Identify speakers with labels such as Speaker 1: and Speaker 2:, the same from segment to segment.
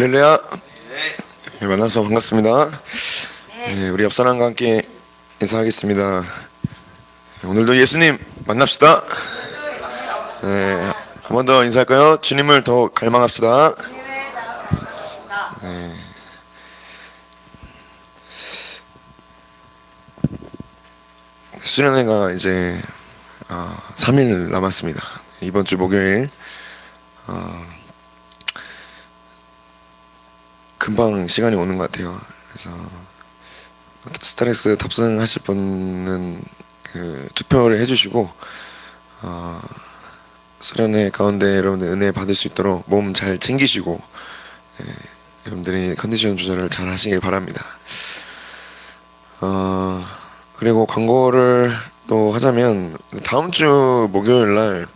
Speaker 1: 할렐루야. 네, 만나서 반갑습니다. 네, 우리 옆 사람과 함께 인사하겠습니다. 오늘도 예수님 만납시다. 네, 한 번 더 인사할까요? 주님을 더 갈망합시다. 네. 수련회가 이제 3일 남았습니다. 이번 주 목요일 금방 시간이 오는 것 같아요. 그래서 스타렉스 탑승하실 분은 그 투표를 해주시고 수련회 가운데 여러분들 은혜 받을 수 있도록 몸 잘 챙기시고 여러분들이 컨디션 조절을 잘 하시길 바랍니다. 그리고 광고를 또 하자면 다음 주 목요일 날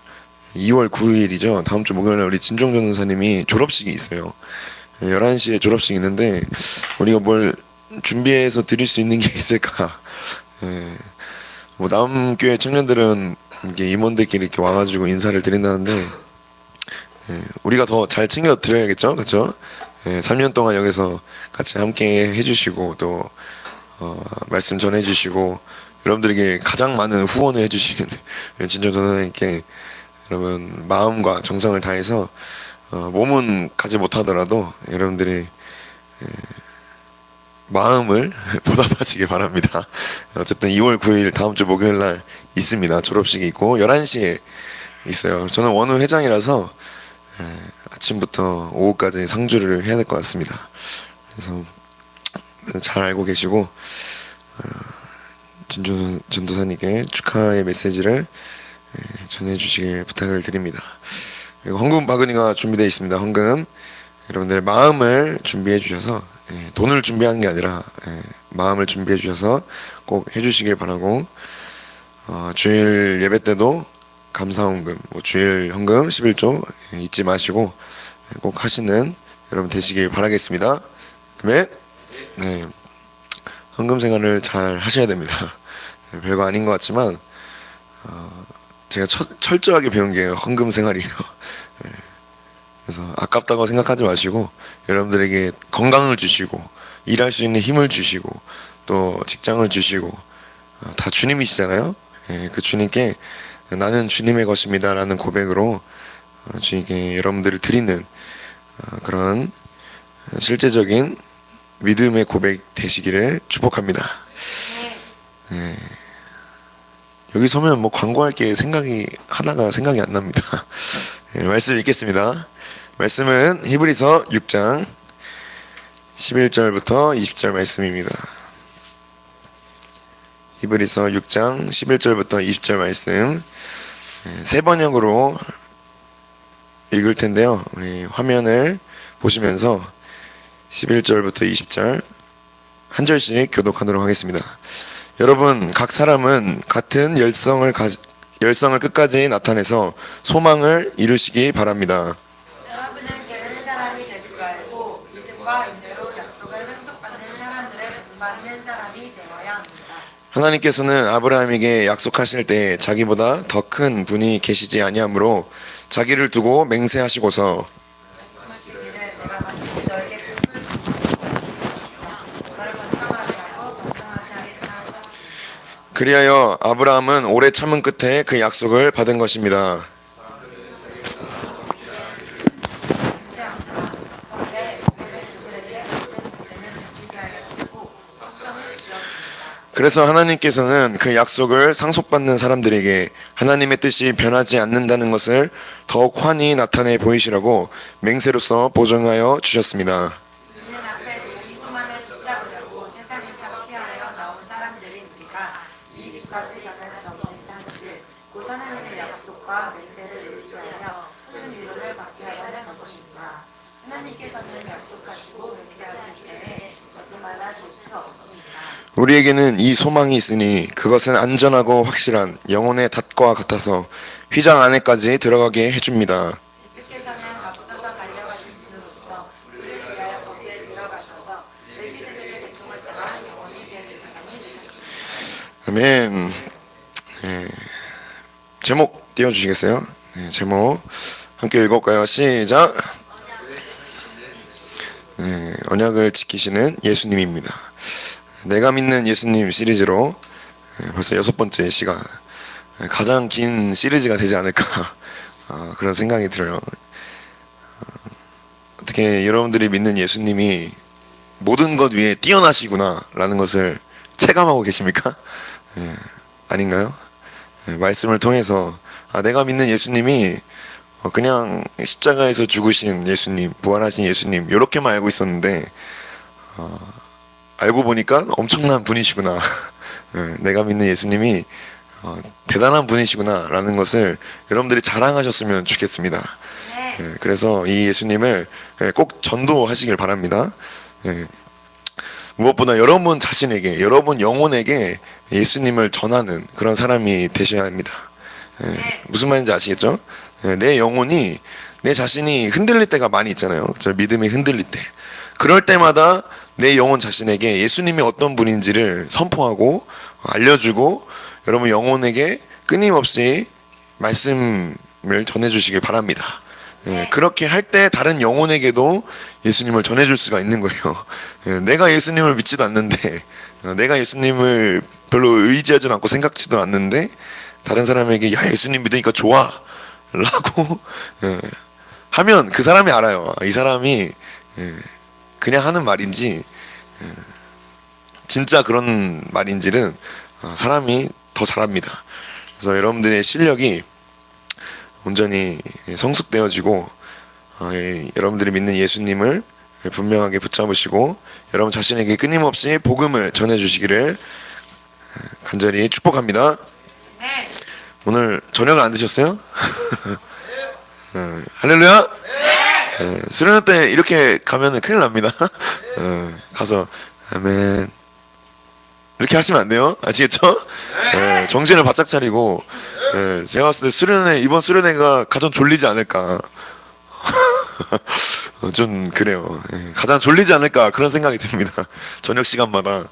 Speaker 1: 2월 9일이죠. 다음 주 목요일 날 우리 진종 전도사님이 졸업식이 있어요. 11시에 졸업식이 있는데 우리가 뭘 준비해서 드릴 수 있는 게 있을까? 뭐 남교회 청년들은 이렇게 임원들끼리 이렇게 와가지고 인사를 드린다는데 우리가 더 잘 챙겨 드려야겠죠, 그렇죠? 3년 동안 여기서 같이 함께 해주시고 또 말씀 전해주시고 여러분들에게 가장 많은 후원을 해주신 진정 전도사님께 여러분 마음과 정성을 다해서 몸은 가지 못하더라도 여러분들이 마음을 보답하시길 바랍니다. 어쨌든 2월 9일 다음 주 목요일 날 있습니다. 졸업식이 있고 11시에 있어요. 저는 원우 회장이라서 아침부터 오후까지 상주를 해야 될 것 같습니다. 그래서 잘 알고 계시고 진조 전도사님께 축하의 메시지를 전해주시길 부탁을 드립니다. 그리고 헌금 바구니가 준비되어 있습니다. 헌금 여러분들의 마음을 준비해 주셔서 돈을 준비하는 게 아니라 마음을 준비해 주셔서 꼭 해주시길 바라고 주일 예배 때도 감사헌금, 주일 헌금 11조 잊지 마시고 꼭 하시는 여러분 되시길 바라겠습니다. 네. 헌금 생활을 잘 하셔야 됩니다. 별거 아닌 것 같지만 제가 철저하게 배운 게 헌금 생활이에요. 그래서 아깝다고 생각하지 마시고 여러분들에게 건강을 주시고 일할 수 있는 힘을 주시고 또 직장을 주시고 다 주님이시잖아요. 그 주님께 나는 주님의 것입니다 라는 고백으로 주님께 여러분들을 드리는 그런 실제적인 믿음의 고백 되시기를 축복합니다. 여기 서면 뭐 광고할 게 하다가 생각이 안 납니다. 말씀 읽겠습니다. 말씀은 히브리서 6장 11절부터 20절 말씀입니다. 히브리서 6장 11절부터 20절 말씀 세 번역으로 읽을 텐데요. 우리 화면을 보시면서 11절부터 20절 한 절씩 교독하도록 하겠습니다. 여러분 각 사람은 같은 열성을 끝까지 나타내서 소망을 이루시기 바랍니다.
Speaker 2: 여러분은 게으른 사람이 되지 말고 믿음과 인내로 약속을 상속받는 사람들을 본받는 사람이 되어야 합니다.
Speaker 1: 하나님께서는 아브라함에게 약속하실 때 자기보다 더 큰 분이 계시지 아니하므로 자기를 두고 맹세하시고서
Speaker 2: 말씀하시기를 내가 마치 너에게 꿈을 주고 너를 건강하게 하고 건강하게 하겠다 하셨습니다.
Speaker 1: 그리하여 아브라함은 오래 참은 끝에 그 약속을 받은 것입니다. 그래서 하나님께서는 그 약속을 상속받는 사람들에게 하나님의 뜻이 변하지 않는다는 것을 더욱 환히 나타내 보이시라고 맹세로서 보증하여 주셨습니다.
Speaker 2: 이는 앞에 이 소망을 붙잡으려고 세상에서 피하여 나온 사람들인 우리가 이 길까지 변할 수 없는 사실 곧 하나님의 약속과 맹세를 의지하여 큰 위로를 받게 하려는 것입니다. 하나님께서는 약속하시고 맹세하실 때에 거짓말하실 수가 없습니다.
Speaker 1: 우리에게는 이 소망이 있으니 그것은 안전하고 확실한 영혼의 닷과 같아서 휘장 안에까지 들어가게 해줍니다.
Speaker 2: 예수께서는 앞서서 달려가신 분으로서 우리를 위하여 거기에 들어가셔서 멜기세덱의 계통을 따라 영원히 된 제사장이 되셨습니다.
Speaker 1: 아멘. 제목 띄워주시겠어요? 제목 함께 읽어볼까요? 시작. 언약을 지키시는 예수님입니다. 내가 믿는 예수님 시리즈로 벌써 6번째 시간, 가장 긴 시리즈가 되지 않을까 그런 생각이 들어요. 어떻게 여러분들이 믿는 예수님이 모든 것 위에 뛰어나시구나 라는 것을 체감하고 계십니까? 아닌가요? 말씀을 통해서 내가 믿는 예수님이 그냥 십자가에서 죽으신 예수님, 부활하신 예수님 이렇게만 알고 있었는데 알고 보니까 엄청난 분이시구나. 내가 믿는 예수님이 대단한 분이시구나 라는 것을 여러분들이 자랑하셨으면 좋겠습니다. 그래서 이 예수님을 꼭 전도하시길 바랍니다. 무엇보다 여러분 자신에게, 여러분 영혼에게 예수님을 전하는 그런 사람이 되셔야 합니다. 무슨 말인지 아시겠죠? 내 영혼이, 내 자신이 흔들릴 때가 많이 있잖아요. 저 믿음이 흔들릴 때. 그럴 때마다 내 영혼 자신에게 예수님이 어떤 분인지를 선포하고 알려주고 여러분 영혼에게 끊임없이 말씀을 전해주시길 바랍니다. 그렇게 할 때 다른 영혼에게도 예수님을 전해줄 수가 있는 거예요. 내가 예수님을 믿지도 않는데, 내가 예수님을 별로 의지하지도 않고 생각지도 않는데 다른 사람에게 야 예수님 믿으니까 좋아 라고 하면 그 사람이 알아요. 이 사람이 그냥 하는 말인지 진짜 그런 말인지는 사람이 더 잘합니다. 그래서 여러분들의 실력이 온전히 성숙되어지고 여러분들이 믿는 예수님을 분명하게 붙잡으시고 여러분 자신에게 끊임없이 복음을 전해주시기를 간절히 축복합니다. 오늘 저녁을 안 드셨어요? 할렐루야? 수련회 때 이렇게 가면은 큰일 납니다. 가서 아멘 이렇게 하시면 안 돼요. 아시겠죠? 정신을 바짝 차리고 제가 봤을 때 수련회, 이번 수련회가 가장 졸리지 않을까. 좀 그래요. 가장 졸리지 않을까 그런 생각이 듭니다. 저녁 시간마다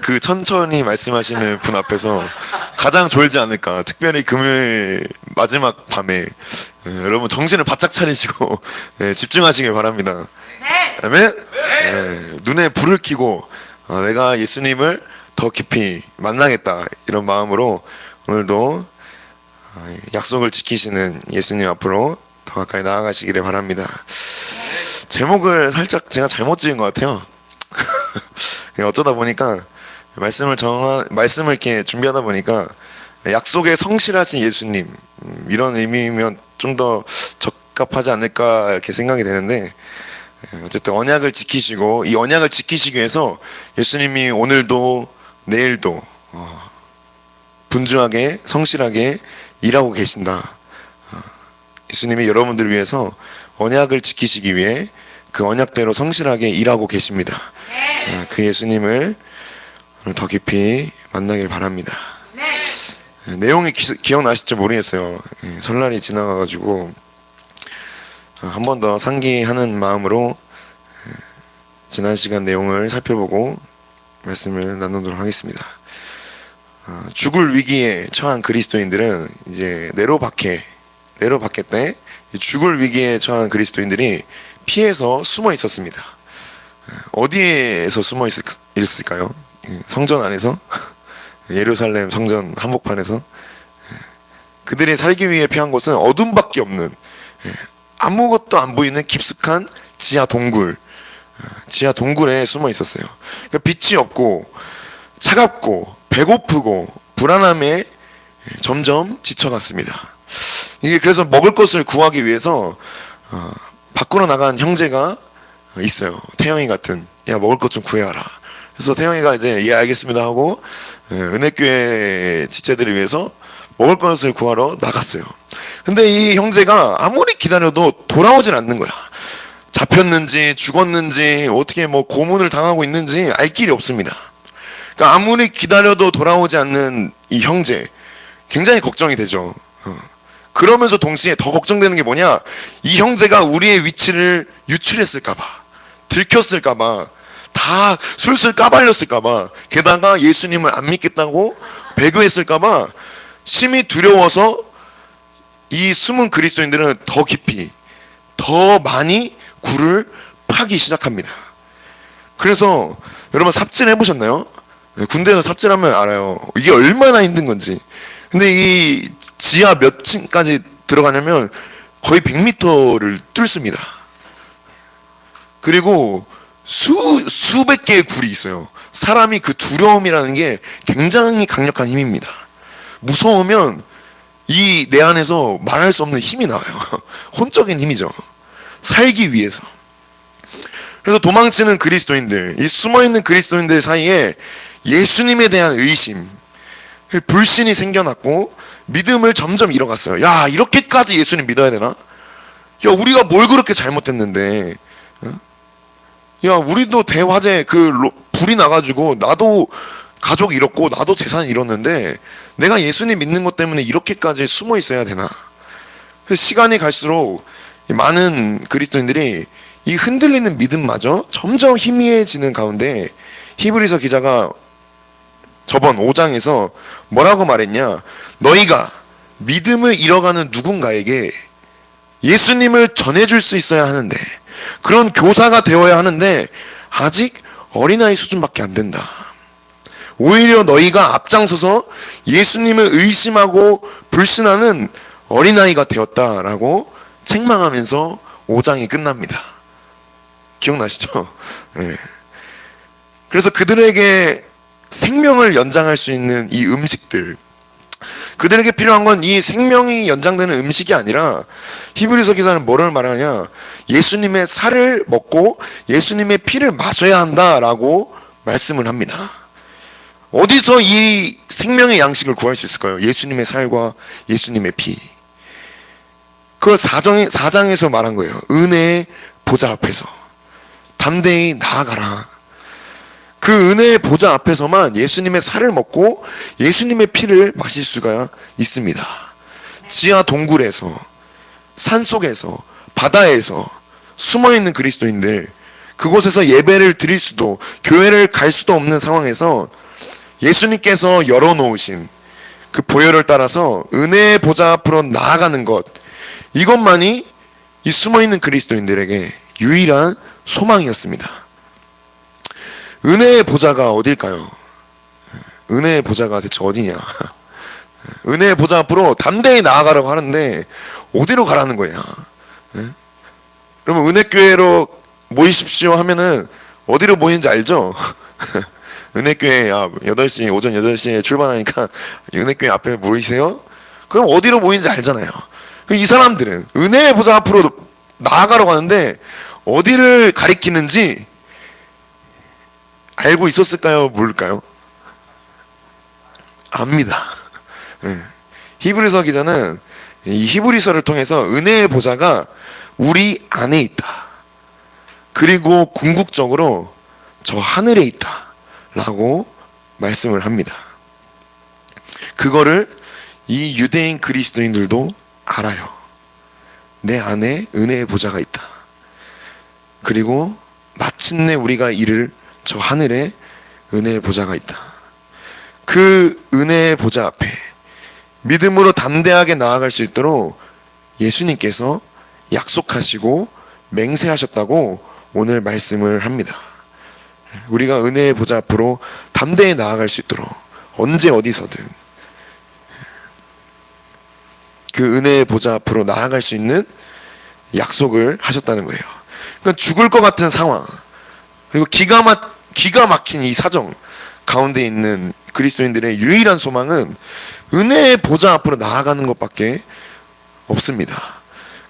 Speaker 1: 그 천천히 말씀하시는 분 앞에서 가장 졸지 않을까. 특별히 금요일 마지막 밤에 여러분 정신을 바짝 차리시고 집중하시길 바랍니다. 아멘. 눈에 불을 켜고 내가 예수님을 더 깊이 만나겠다 이런 마음으로 오늘도 약속을 지키시는 예수님 앞으로 더 가까이 나아가시기를 바랍니다. 제목을 살짝 제가 잘못 지은 것 같아요. 어쩌다 보니까 말씀을 이렇게 준비하다 보니까 약속에 성실하신 예수님 이런 의미면 좀 더 적합하지 않을까 이렇게 생각이 되는데 어쨌든 언약을 지키시고 이 언약을 지키시기 위해서 예수님이 오늘도 내일도 분주하게 성실하게 일하고 계신다. 예수님이 여러분들을 위해서 언약을 지키시기 위해 그 언약대로 성실하게 일하고 계십니다. 그 예수님을 오늘 더 깊이 만나길 바랍니다. 내용이 기억나실지 모르겠어요. 설날이 지나가가지고 한 번 더 상기하는 마음으로 지난 시간 내용을 살펴보고 말씀을 나누도록 하겠습니다. 죽을 위기에 처한 그리스도인들은 이제 네로 박해 때 죽을 위기에 처한 그리스도인들이 피해서 숨어 있었습니다. 어디에서 숨어 있을까요? 성전 안에서? 예루살렘 성전 한복판에서? 그들이 살기 위해 피한 곳은 어둠밖에 없는 아무것도 안 보이는 깊숙한 지하 동굴에 숨어 있었어요. 그러니까 빛이 없고 차갑고 배고프고 불안함에 점점 지쳐갔습니다. 이게 그래서 먹을 것을 구하기 위해서 밖으로 나간 형제가 있어요. 태영이 같은 야 먹을 것 좀 구해와라. 그래서 태영이가 이제 예 알겠습니다 하고 은혜교회 지체들을 위해서 먹을 것을 구하러 나갔어요. 근데 이 형제가 아무리 기다려도 돌아오질 않는 거야. 잡혔는지 죽었는지 어떻게 뭐 고문을 당하고 있는지 알 길이 없습니다. 그러니까 아무리 기다려도 돌아오지 않는 이 형제 굉장히 걱정이 되죠. 그러면서 동시에 더 걱정되는 게 뭐냐, 이 형제가 우리의 위치를 유출했을까봐, 들켰을까봐, 다 술술 까발렸을까봐, 게다가 예수님을 안 믿겠다고 배교했을까봐 심히 두려워서 이 숨은 그리스도인들은 더 깊이 더 많이 굴을 하기 시작합니다. 그래서 여러분 삽질 해보셨나요? 군대에서 삽질하면 알아요. 이게 얼마나 힘든 건지. 근데 이 지하 몇 층까지 들어가냐면 거의 100m를 뚫습니다. 그리고 수백 개의 굴이 있어요. 사람이 그 두려움이라는 게 굉장히 강력한 힘입니다. 무서우면 이 내 안에서 말할 수 없는 힘이 나와요. 혼적인 힘이죠. 살기 위해서. 그래서 도망치는 그리스도인들, 이 숨어있는 그리스도인들 사이에 예수님에 대한 의심, 불신이 생겨났고 믿음을 점점 잃어갔어요. 야, 이렇게까지 예수님 믿어야 되나? 야, 우리가 뭘 그렇게 잘못했는데? 야, 우리도 대화재 불이 나가지고 나도 가족 잃었고 나도 재산 잃었는데 내가 예수님 믿는 것 때문에 이렇게까지 숨어 있어야 되나? 시간이 갈수록 많은 그리스도인들이 이 흔들리는 믿음마저 점점 희미해지는 가운데 히브리서 기자가 저번 5장에서 뭐라고 말했냐? 너희가 믿음을 잃어가는 누군가에게 예수님을 전해줄 수 있어야 하는데, 그런 교사가 되어야 하는데 아직 어린아이 수준밖에 안 된다. 오히려 너희가 앞장서서 예수님을 의심하고 불신하는 어린아이가 되었다라고 책망하면서 5장이 끝납니다. 기억나시죠? 네. 그래서 그들에게 생명을 연장할 수 있는 이 음식들, 그들에게 필요한 건 이 생명이 연장되는 음식이 아니라 히브리서 기자는 뭐를 말하냐? 예수님의 살을 먹고 예수님의 피를 마셔야 한다라고 말씀을 합니다. 어디서 이 생명의 양식을 구할 수 있을까요? 예수님의 살과 예수님의 피. 그걸 4장에서 말한 거예요. 은혜의 보좌 앞에서 담대히 나아가라. 그 은혜의 보좌 앞에서만 예수님의 살을 먹고 예수님의 피를 마실 수가 있습니다. 지하 동굴에서, 산속에서, 바다에서 숨어있는 그리스도인들, 그곳에서 예배를 드릴 수도, 교회를 갈 수도 없는 상황에서 예수님께서 열어놓으신 그 보혈을 따라서 은혜의 보좌 앞으로 나아가는 것, 이것만이 이 숨어있는 그리스도인들에게 유일한 소망이었습니다. 은혜의 보좌가 어딜까요? 은혜의 보좌가 대체 어디냐? 은혜의 보좌 앞으로 담대히 나아가라고 하는데 어디로 가라는 거냐? 그러면 은혜교회로 모이십시오 하면은 어디로 모이는지 알죠? 은혜교회 8시, 오전 8시에 출발하니까 은혜교회 앞에 모이세요? 그럼 어디로 모이는지 알잖아요. 이 사람들은 은혜의 보좌 앞으로 나아가러 가는데 어디를 가리키는지 알고 있었을까요? 모를까요? 압니다. 히브리서 기자는 이 히브리서를 통해서 은혜의 보좌가 우리 안에 있다. 그리고 궁극적으로 저 하늘에 있다. 라고 말씀을 합니다. 그거를 이 유대인 그리스도인들도 알아요. 내 안에 은혜의 보좌가 있다. 그리고 마침내 우리가 이를 저 하늘에 은혜의 보좌가 있다. 그 은혜의 보좌 앞에 믿음으로 담대하게 나아갈 수 있도록 예수님께서 약속하시고 맹세하셨다고 오늘 말씀을 합니다. 우리가 은혜의 보좌 앞으로 담대히 나아갈 수 있도록 언제 어디서든 그 은혜의 보좌 앞으로 나아갈 수 있는 약속을 하셨다는 거예요. 그러니까 죽을 것 같은 상황, 그리고 기가 막힌 이 사정 가운데 있는 그리스도인들의 유일한 소망은 은혜의 보좌 앞으로 나아가는 것밖에 없습니다.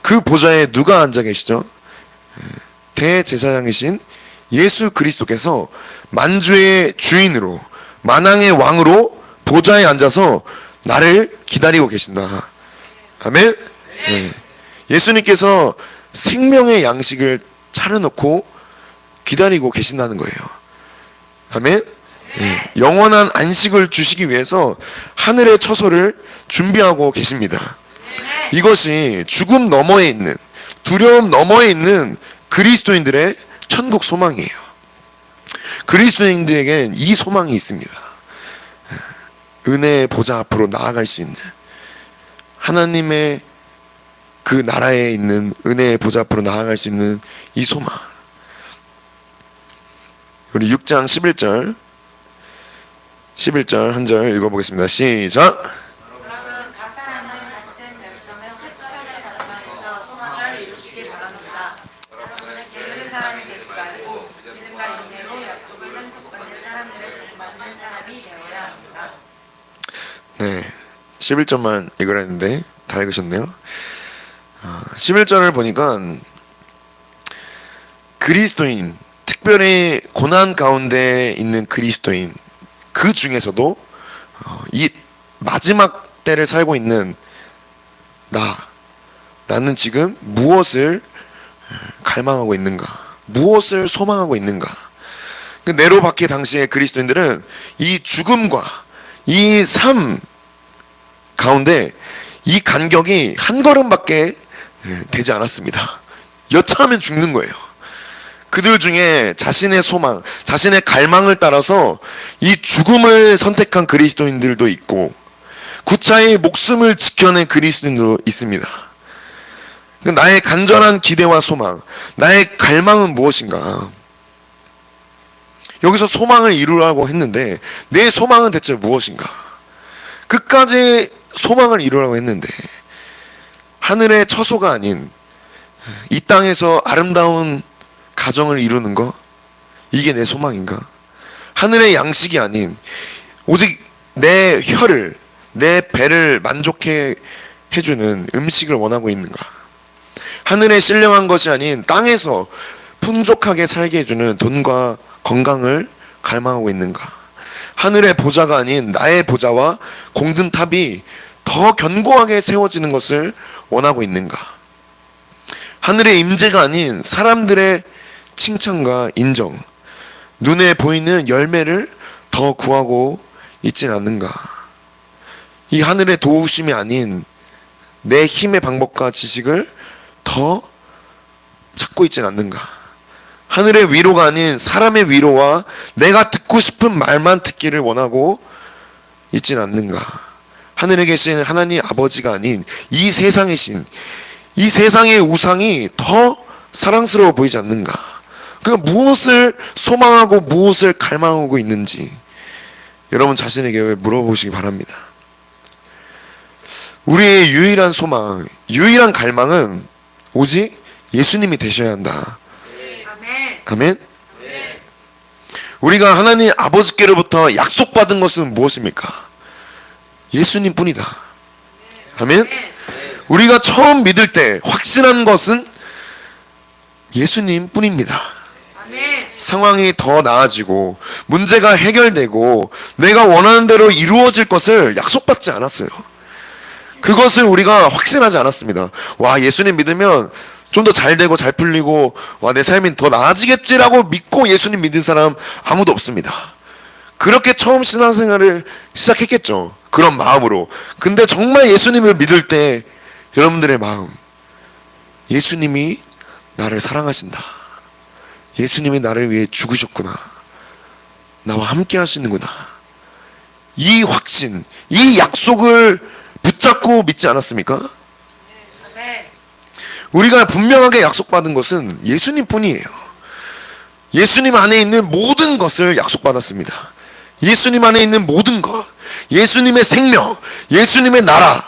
Speaker 1: 그 보좌에 누가 앉아 계시죠? 대제사장이신 예수 그리스도께서 만주의 주인으로, 만왕의 왕으로 보좌에 앉아서 나를 기다리고 계신다. 아멘? 네. 예수님께서 생명의 양식을 차려놓고 기다리고 계신다는 거예요. 아멘? 네. 영원한 안식을 주시기 위해서 하늘의 처소를 준비하고 계십니다. 이것이 죽음 너머에 있는, 두려움 너머에 있는 그리스도인들의 천국 소망이에요. 그리스도인들에겐 이 소망이 있습니다. 은혜의 보좌 앞으로 나아갈 수 있는, 하나님의 그 나라에 있는 은혜의 보좌 앞으로 나아갈 수 있는 이 소망. 우리 6장 11절 한 절 읽어보겠습니다. 시작.
Speaker 2: 여러분 각 사람은 같은 열정을 끝까지 달성해서 소망을 이루시기 바랍니다. 여러분은 게으른 사람이 되지 말고 믿음과 인내로 약속을 상속받는 사람들을 동받는 사람이 되어야 합니다.
Speaker 1: 네, 11절만 읽으랬는데 다 읽으셨네요. 11절을 보니까 그리스도인, 특별히 고난 가운데 있는 그리스도인, 그 중에서도 이 마지막 때를 살고 있는 나는 지금 무엇을 갈망하고 있는가, 무엇을 소망하고 있는가. 네로 박해 당시의 그리스도인들은 이 죽음과 이 삶 가운데 이 간격이 한 걸음밖에 되지 않았습니다. 여차하면 죽는 거예요. 그들 중에 자신의 소망, 자신의 갈망을 따라서 이 죽음을 선택한 그리스도인들도 있고 구차히 목숨을 지켜낸 그리스도인들도 있습니다. 나의 간절한 기대와 소망, 나의 갈망은 무엇인가? 여기서 소망을 이루라고 했는데 내 소망은 대체 무엇인가? 끝까지 소망을 이루라고 했는데 하늘의 처소가 아닌 이 땅에서 아름다운 가정을 이루는 거, 이게 내 소망인가? 하늘의 양식이 아닌 오직 내 혀를, 내 배를 만족해 해주는 음식을 원하고 있는가? 하늘의 신령한 것이 아닌 땅에서 풍족하게 살게 해주는 돈과 건강을 갈망하고 있는가? 하늘의 보좌가 아닌 나의 보좌와 공든탑이 더 견고하게 세워지는 것을 원하고 있는가? 하늘의 임재가 아닌 사람들의 칭찬과 인정, 눈에 보이는 열매를 더 구하고 있진 않는가? 이 하늘의 도우심이 아닌 내 힘의 방법과 지식을 더 찾고 있진 않는가? 하늘의 위로가 아닌 사람의 위로와 내가 듣고 싶은 말만 듣기를 원하고 있진 않는가? 하늘에 계신 하나님 아버지가 아닌 이 세상의 신, 이 세상의 우상이 더 사랑스러워 보이지 않는가? 그러니까 무엇을 소망하고 무엇을 갈망하고 있는지 여러분 자신에게 물어보시기 바랍니다. 우리의 유일한 소망, 유일한 갈망은 오직 예수님이 되셔야 한다. 아멘. 우리가 하나님 아버지께로부터 약속받은 것은 무엇입니까? 예수님 뿐이다. 아멘. 우리가 처음 믿을 때 확신한 것은 예수님 뿐입니다. 상황이 더 나아지고 문제가 해결되고 내가 원하는 대로 이루어질 것을 약속받지 않았어요. 그것을 우리가 확신하지 않았습니다. 와, 예수님 믿으면 좀 더 잘 되고 잘 풀리고 와, 내 삶이 더 나아지겠지라고 믿고 예수님 믿은 사람 아무도 없습니다. 그렇게 처음 신앙생활을 시작했겠죠. 그런 마음으로. 근데 정말 예수님을 믿을 때 여러분들의 마음, 예수님이 나를 사랑하신다. 예수님이 나를 위해 죽으셨구나. 나와 함께 하시는구나. 이 확신, 이 약속을 붙잡고 믿지 않았습니까? 우리가 분명하게 약속받은 것은 예수님 뿐이에요. 예수님 안에 있는 모든 것을 약속받았습니다. 예수님 안에 있는 모든 것, 예수님의 생명, 예수님의 나라,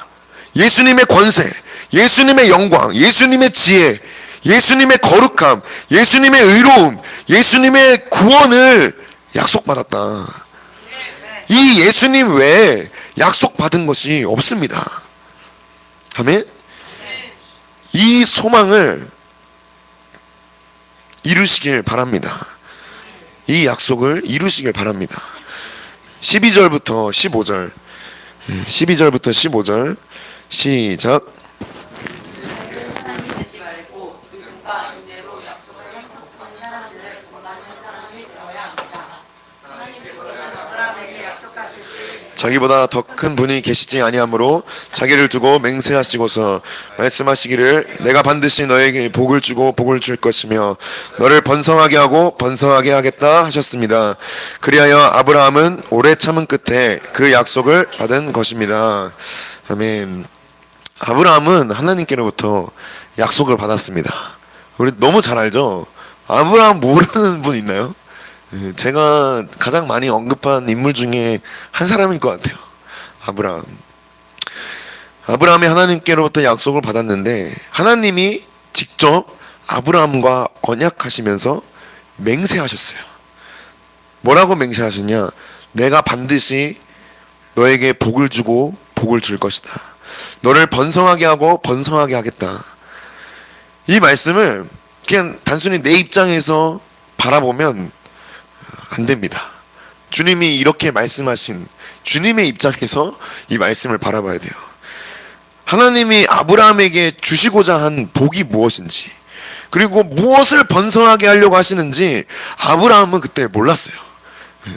Speaker 1: 예수님의 권세, 예수님의 영광, 예수님의 지혜, 예수님의 거룩함, 예수님의 의로움, 예수님의 구원을 약속받았다. 이 예수님 외에 약속받은 것이 없습니다. 아멘? 이 소망을 이루시길 바랍니다. 이 약속을 이루시길 바랍니다. 12절부터 15절 12절부터 15절 시작. 자기보다 더 큰 분이 계시지 아니하므로 자기를 두고 맹세하시고서 말씀하시기를 내가 반드시 너에게 복을 주고 복을 줄 것이며 너를 번성하게 하고 번성하게 하겠다 하셨습니다. 그리하여 아브라함은 오래 참은 끝에 그 약속을 받은 것입니다. 아멘. 아브라함은 하나님께로부터 약속을 받았습니다. 우리 너무 잘 알죠? 아브라함 모르는 분 있나요? 제가 가장 많이 언급한 인물 중에 한 사람일 것 같아요. 아브라함. 아브라함이 하나님께로부터 약속을 받았는데 하나님이 직접 아브라함과 언약하시면서 맹세하셨어요. 뭐라고 맹세하셨냐? 내가 반드시 너에게 복을 주고 복을 줄 것이다. 너를 번성하게 하고 번성하게 하겠다. 이 말씀을 그냥 단순히 내 입장에서 바라보면 안 됩니다. 주님이 이렇게 말씀하신 주님의 입장에서 이 말씀을 바라봐야 돼요. 하나님이 아브라함에게 주시고자 한 복이 무엇인지, 그리고 무엇을 번성하게 하려고 하시는지 아브라함은 그때 몰랐어요.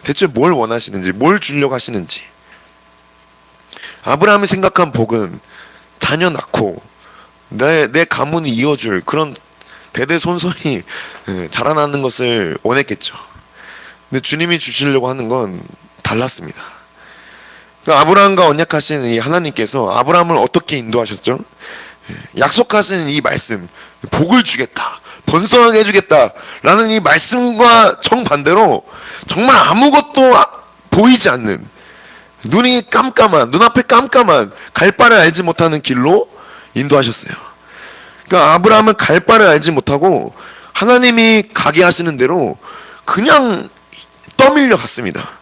Speaker 1: 대체 뭘 원하시는지, 뭘 주려고 하시는지. 아브라함이 생각한 복은 자녀 낳고 내 가문이 이어줄 그런 대대손손이 자라나는 것을 원했겠죠. 근데 주님이 주시려고 하는 건 달랐습니다. 아브라함과 언약하신 이 하나님께서 아브라함을 어떻게 인도하셨죠? 약속하신 이 말씀, 복을 주겠다, 번성하게 해주겠다 라는 이 말씀과 정반대로 정말 아무것도 보이지 않는, 눈이 깜깜한, 눈앞에 깜깜한 갈 바를 알지 못하는 길로 인도하셨어요. 그러니까 아브라함은 갈 바를 알지 못하고 하나님이 가게 하시는 대로 그냥 떠밀려 갔습니다.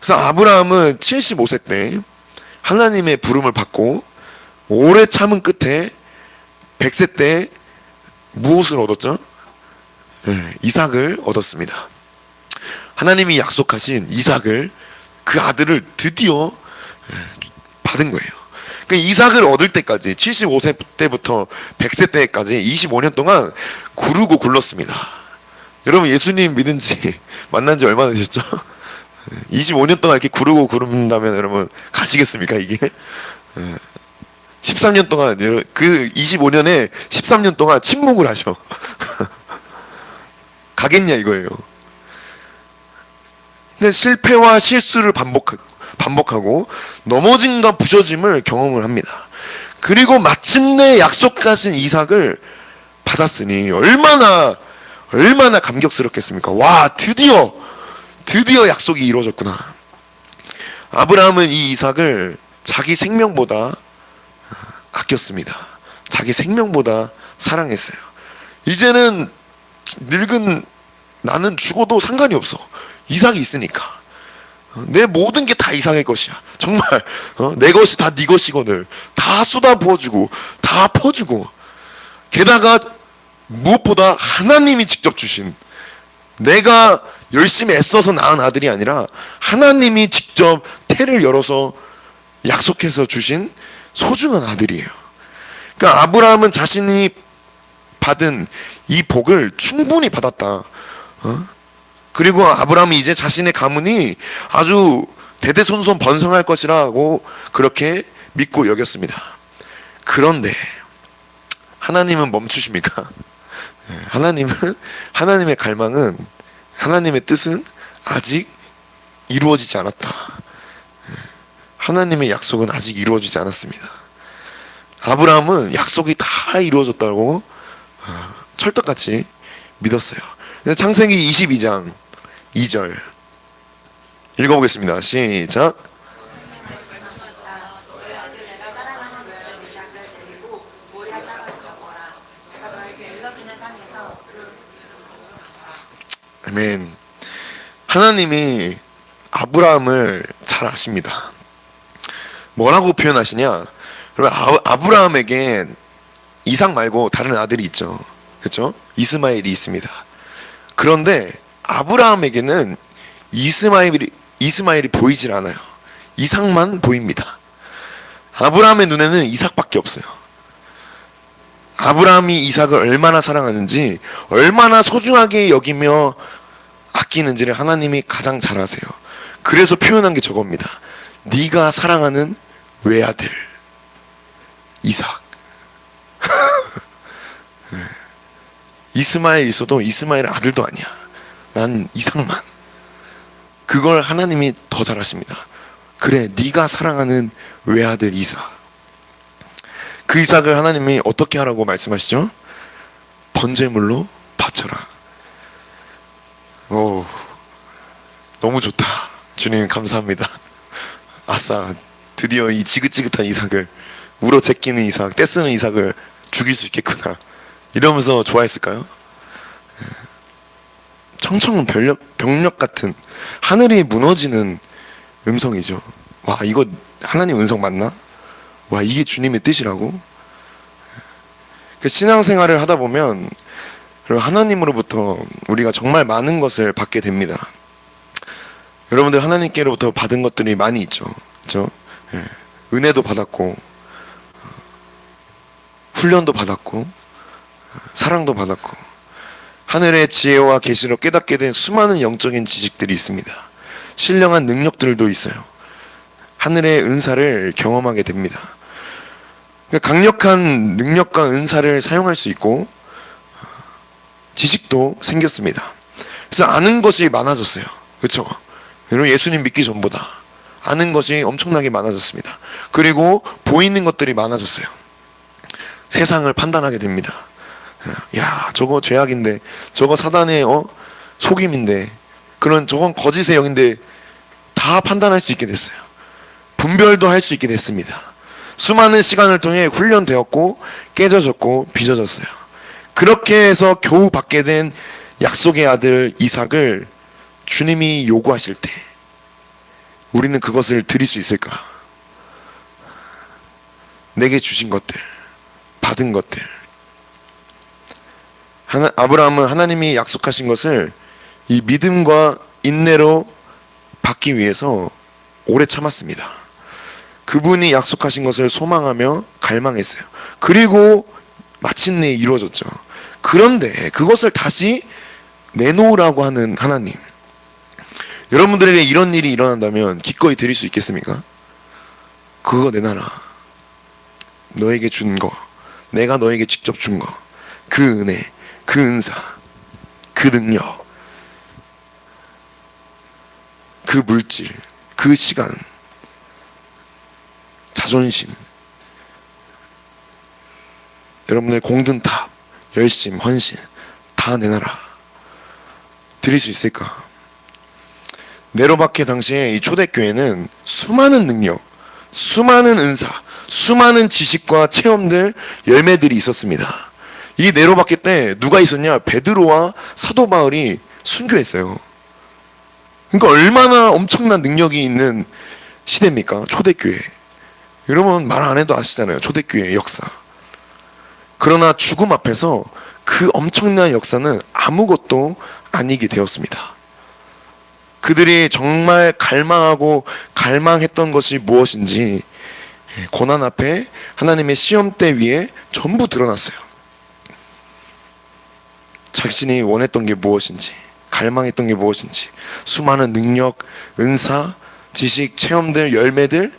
Speaker 1: 그래서 아브라함은 75세 때 하나님의 부름을 받고 오래 참은 끝에 100세 때 무엇을 얻었죠? 이삭을 얻었습니다. 하나님이 약속하신 이삭을, 그 아들을 드디어 받은 거예요. 그러니까 이삭을 얻을 때까지 75세 때부터 100세 때까지 25년 동안 구르고 굴렀습니다. 여러분 예수님 믿은 지 만난 지 얼마나 되셨죠? 25년 동안 이렇게 구르고 구른다면 여러분 가시겠습니까 이게? 13년 동안, 그 25년에 13년 동안 침묵을 하셔. 가겠냐 이거예요. 근데 실패와 실수를 반복하고 넘어짐과 부서짐을 경험을 합니다. 그리고 마침내 약속하신 이삭을 받았으니 얼마나 감격스럽겠습니까? 와, 드디어 약속이 이루어졌구나. 아브라함은 이 이삭을 자기 생명보다 아꼈습니다. 자기 생명보다 사랑했어요. 이제는 늙은 나는 죽어도 상관이 없어. 이삭이 있으니까. 내 모든 게 다 이삭의 것이야. 정말 내 것이 다 네 것이거늘. 다 쏟아 부어주고 다 퍼주고, 게다가 무엇보다 하나님이 직접 주신, 내가 열심히 애써서 낳은 아들이 아니라 하나님이 직접 태를 열어서 약속해서 주신 소중한 아들이에요. 그러니까 아브라함은 자신이 받은 이 복을 충분히 받았다. 그리고 아브라함이 이제 자신의 가문이 아주 대대손손 번성할 것이라고 그렇게 믿고 여겼습니다. 그런데 하나님은 멈추십니까? 하나님의 갈망은, 하나님의 뜻은 아직 이루어지지 않았다. 하나님의 약속은 아직 이루어지지 않았습니다. 아브라함은 약속이 다 이루어졌다고 철떡같이 믿었어요. 창세기 22장 2절 읽어보겠습니다. 시작. 아멘. 하나님이 아브라함을 잘 아십니다. 뭐라고 표현하시냐? 아브라함에게 이삭 말고 다른 아들이 있죠. 그렇죠? 이스마엘이 있습니다. 그런데 아브라함에게는 이스마엘이 보이질 않아요. 이삭만 보입니다. 아브라함의 눈에는 이삭밖에 없어요. 아브라함이 이삭을 얼마나 사랑하는지, 얼마나 소중하게 여기며 아끼는지를 하나님이 가장 잘 아세요. 그래서 표현한 게 저겁니다. 네가 사랑하는 외아들 이삭. 이스마엘 있어도 이스마엘 아들도 아니야. 난 이삭만. 그걸 하나님이 더 잘 아십니다. 그래, 네가 사랑하는 외아들 이삭. 그 이삭을 하나님이 어떻게 하라고 말씀하시죠? 번제물로 바쳐라. 오, 너무 좋다. 주님 감사합니다. 아싸, 드디어 이 지긋지긋한 이삭을, 울어 제끼는 이삭, 떼쓰는 이삭을 죽일 수 있겠구나, 이러면서 좋아했을까요? 청천벽력 같은, 하늘이 무너지는 음성이죠. 와, 이거 하나님 음성 맞나? 와, 이게 주님의 뜻이라고? 그 신앙생활을 하다 보면 하나님으로부터 우리가 정말 많은 것을 받게 됩니다. 여러분들 하나님께로부터 받은 것들이 많이 있죠, 그렇죠? 은혜도 받았고, 훈련도 받았고, 사랑도 받았고, 하늘의 지혜와 계시로 깨닫게 된 수많은 영적인 지식들이 있습니다. 신령한 능력들도 있어요. 하늘의 은사를 경험하게 됩니다. 강력한 능력과 은사를 사용할 수 있고, 지식도 생겼습니다. 그래서 아는 것이 많아졌어요. 그렇죠? 여러분, 예수님 믿기 전보다 아는 것이 엄청나게 많아졌습니다. 그리고 보이는 것들이 많아졌어요. 세상을 판단하게 됩니다. 야, 저거 죄악인데, 저거 사단의 속임인데, 그런 저건 거짓의 영인데, 다 판단할 수 있게 됐어요. 분별도 할 수 있게 됐습니다. 수많은 시간을 통해 훈련되었고, 깨져졌고, 빚어졌어요. 그렇게 해서 겨우 받게 된 약속의 아들 이삭을 주님이 요구하실 때 우리는 그것을 드릴 수 있을까? 내게 주신 것들, 받은 것들. 아브라함은 하나님이 약속하신 것을 이 믿음과 인내로 받기 위해서 오래 참았습니다. 그분이 약속하신 것을 소망하며 갈망했어요. 그리고 마침내 이루어졌죠. 그런데 그것을 다시 내놓으라고 하는 하나님, 여러분들에게 이런 일이 일어난다면 기꺼이 드릴 수 있겠습니까? 그거 내놔라. 너에게 준 거, 내가 너에게 직접 준 거, 그 은혜, 그 은사, 그 능력, 그 물질, 그 시간, 자존심, 여러분의 공든탑, 열심, 헌신 다 내놔라. 드릴 수 있을까? 네로바케 당시에 이 초대교회는 수많은 능력, 수많은 은사, 수많은 지식과 체험들, 열매들이 있었습니다. 이 네로바케 때 누가 있었냐? 베드로와 사도 바울이 순교했어요. 그러니까 얼마나 엄청난 능력이 있는 시대입니까? 초대교회. 여러분 말 안 해도 아시잖아요. 초대교회의 역사. 그러나 죽음 앞에서 그 엄청난 역사는 아무것도 아니게 되었습니다. 그들이 정말 갈망하고 갈망했던 것이 무엇인지 고난 앞에 하나님의 시험대 위에 전부 드러났어요. 자신이 원했던 게 무엇인지, 갈망했던 게 무엇인지, 수많은 능력, 은사, 지식, 체험들, 열매들,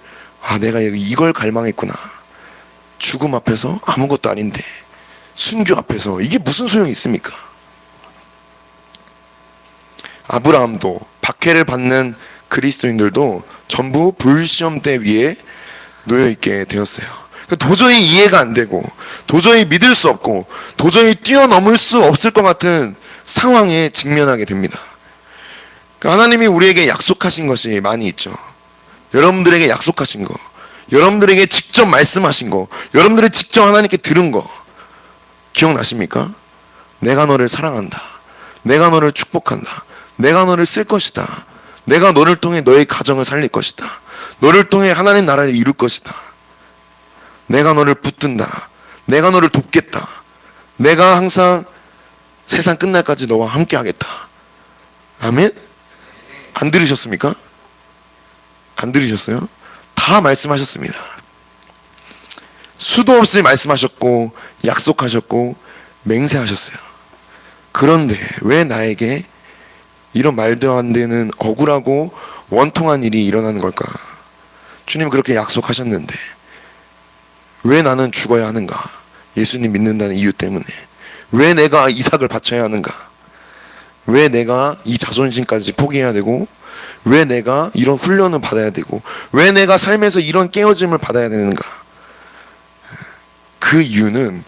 Speaker 1: 내가 이걸 갈망했구나. 죽음 앞에서 아무것도 아닌데, 순교 앞에서 이게 무슨 소용이 있습니까? 아브라함도, 박해를 받는 그리스도인들도 전부 불시험대 위에 놓여있게 되었어요. 도저히 이해가 안 되고, 도저히 믿을 수 없고, 도저히 뛰어넘을 수 없을 것 같은 상황에 직면하게 됩니다. 하나님이 우리에게 약속하신 것이 많이 있죠. 여러분들에게 약속하신 거, 여러분들에게 직접 말씀하신 거, 여러분들이 직접 하나님께 들은 거 기억나십니까? 내가 너를 사랑한다. 내가 너를 축복한다. 내가 너를 쓸 것이다. 내가 너를 통해 너의 가정을 살릴 것이다. 너를 통해 하나님 나라를 이룰 것이다. 내가 너를 붙든다. 내가 너를 돕겠다. 내가 항상 세상 끝날까지 너와 함께 하겠다. 아멘? 안 들으셨습니까? 안 들으셨어요? 다 말씀하셨습니다. 수도 없이 말씀하셨고, 약속하셨고, 맹세하셨어요. 그런데 왜 나에게 이런 말도 안 되는 억울하고 원통한 일이 일어나는 걸까? 주님 그렇게 약속하셨는데 왜 나는 죽어야 하는가? 예수님 믿는다는 이유 때문에. 왜 내가 이삭을 바쳐야 하는가? 왜 내가 이 자존심까지 포기해야 되고, 왜 내가 이런 훈련을 받아야 되고, 왜 내가 삶에서 이런 깨어짐을 받아야 되는가? 그 이유는,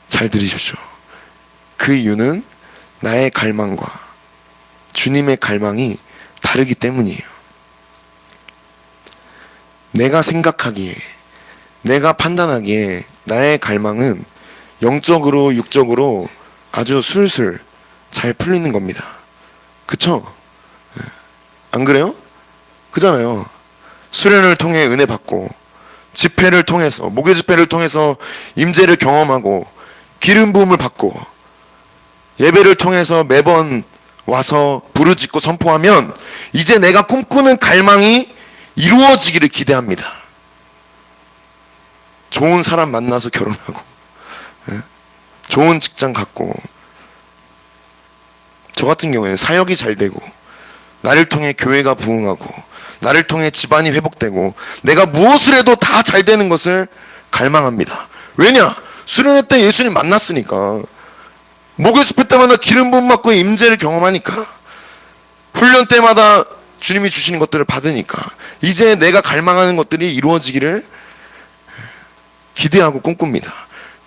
Speaker 1: 잘 들으십시오, 그 이유는 나의 갈망과 주님의 갈망이 다르기 때문이에요. 내가 생각하기에, 내가 판단하기에 나의 갈망은 영적으로 육적으로 아주 술술 잘 풀리는 겁니다. 그쵸? 안 그래요? 그잖아요. 수련을 통해 은혜 받고, 집회를 통해서, 목요 집회를 통해서 임재를 경험하고, 기름 부음을 받고, 예배를 통해서 매번 와서 부르짖고 선포하면 이제 내가 꿈꾸는 갈망이 이루어지기를 기대합니다. 좋은 사람 만나서 결혼하고, 좋은 직장 갖고, 저 같은 경우에는 사역이 잘 되고, 나를 통해 교회가 부흥하고, 나를 통해 집안이 회복되고, 내가 무엇을 해도 다 잘 되는 것을 갈망합니다. 왜냐? 수련회 때 예수님 만났으니까, 목요 집회 때마다 기름 부음 받고 임재를 경험하니까, 훈련 때마다 주님이 주시는 것들을 받으니까, 이제 내가 갈망하는 것들이 이루어지기를 기대하고 꿈꿉니다.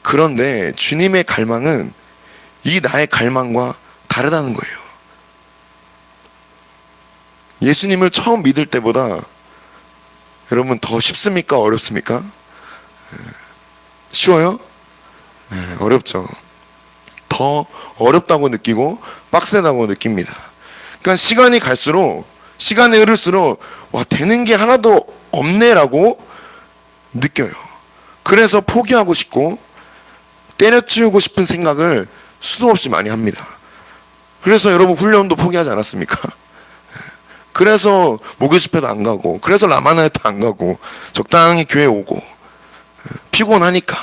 Speaker 1: 그런데 주님의 갈망은 이 나의 갈망과 다르다는 거예요. 예수님을 처음 믿을 때보다 여러분 더 쉽습니까? 어렵습니까? 쉬워요? 어렵죠. 더 어렵다고 느끼고 빡세다고 느낍니다. 그러니까 시간이 갈수록, 시간이 흐를수록 와, 되는 게 하나도 없네라고 느껴요. 그래서 포기하고 싶고 때려치우고 싶은 생각을 수도 없이 많이 합니다. 그래서 여러분 훈련도 포기하지 않았습니까? 그래서 목요 집회도 안 가고, 그래서 라마나야도 안 가고, 적당히 교회 오고, 피곤하니까,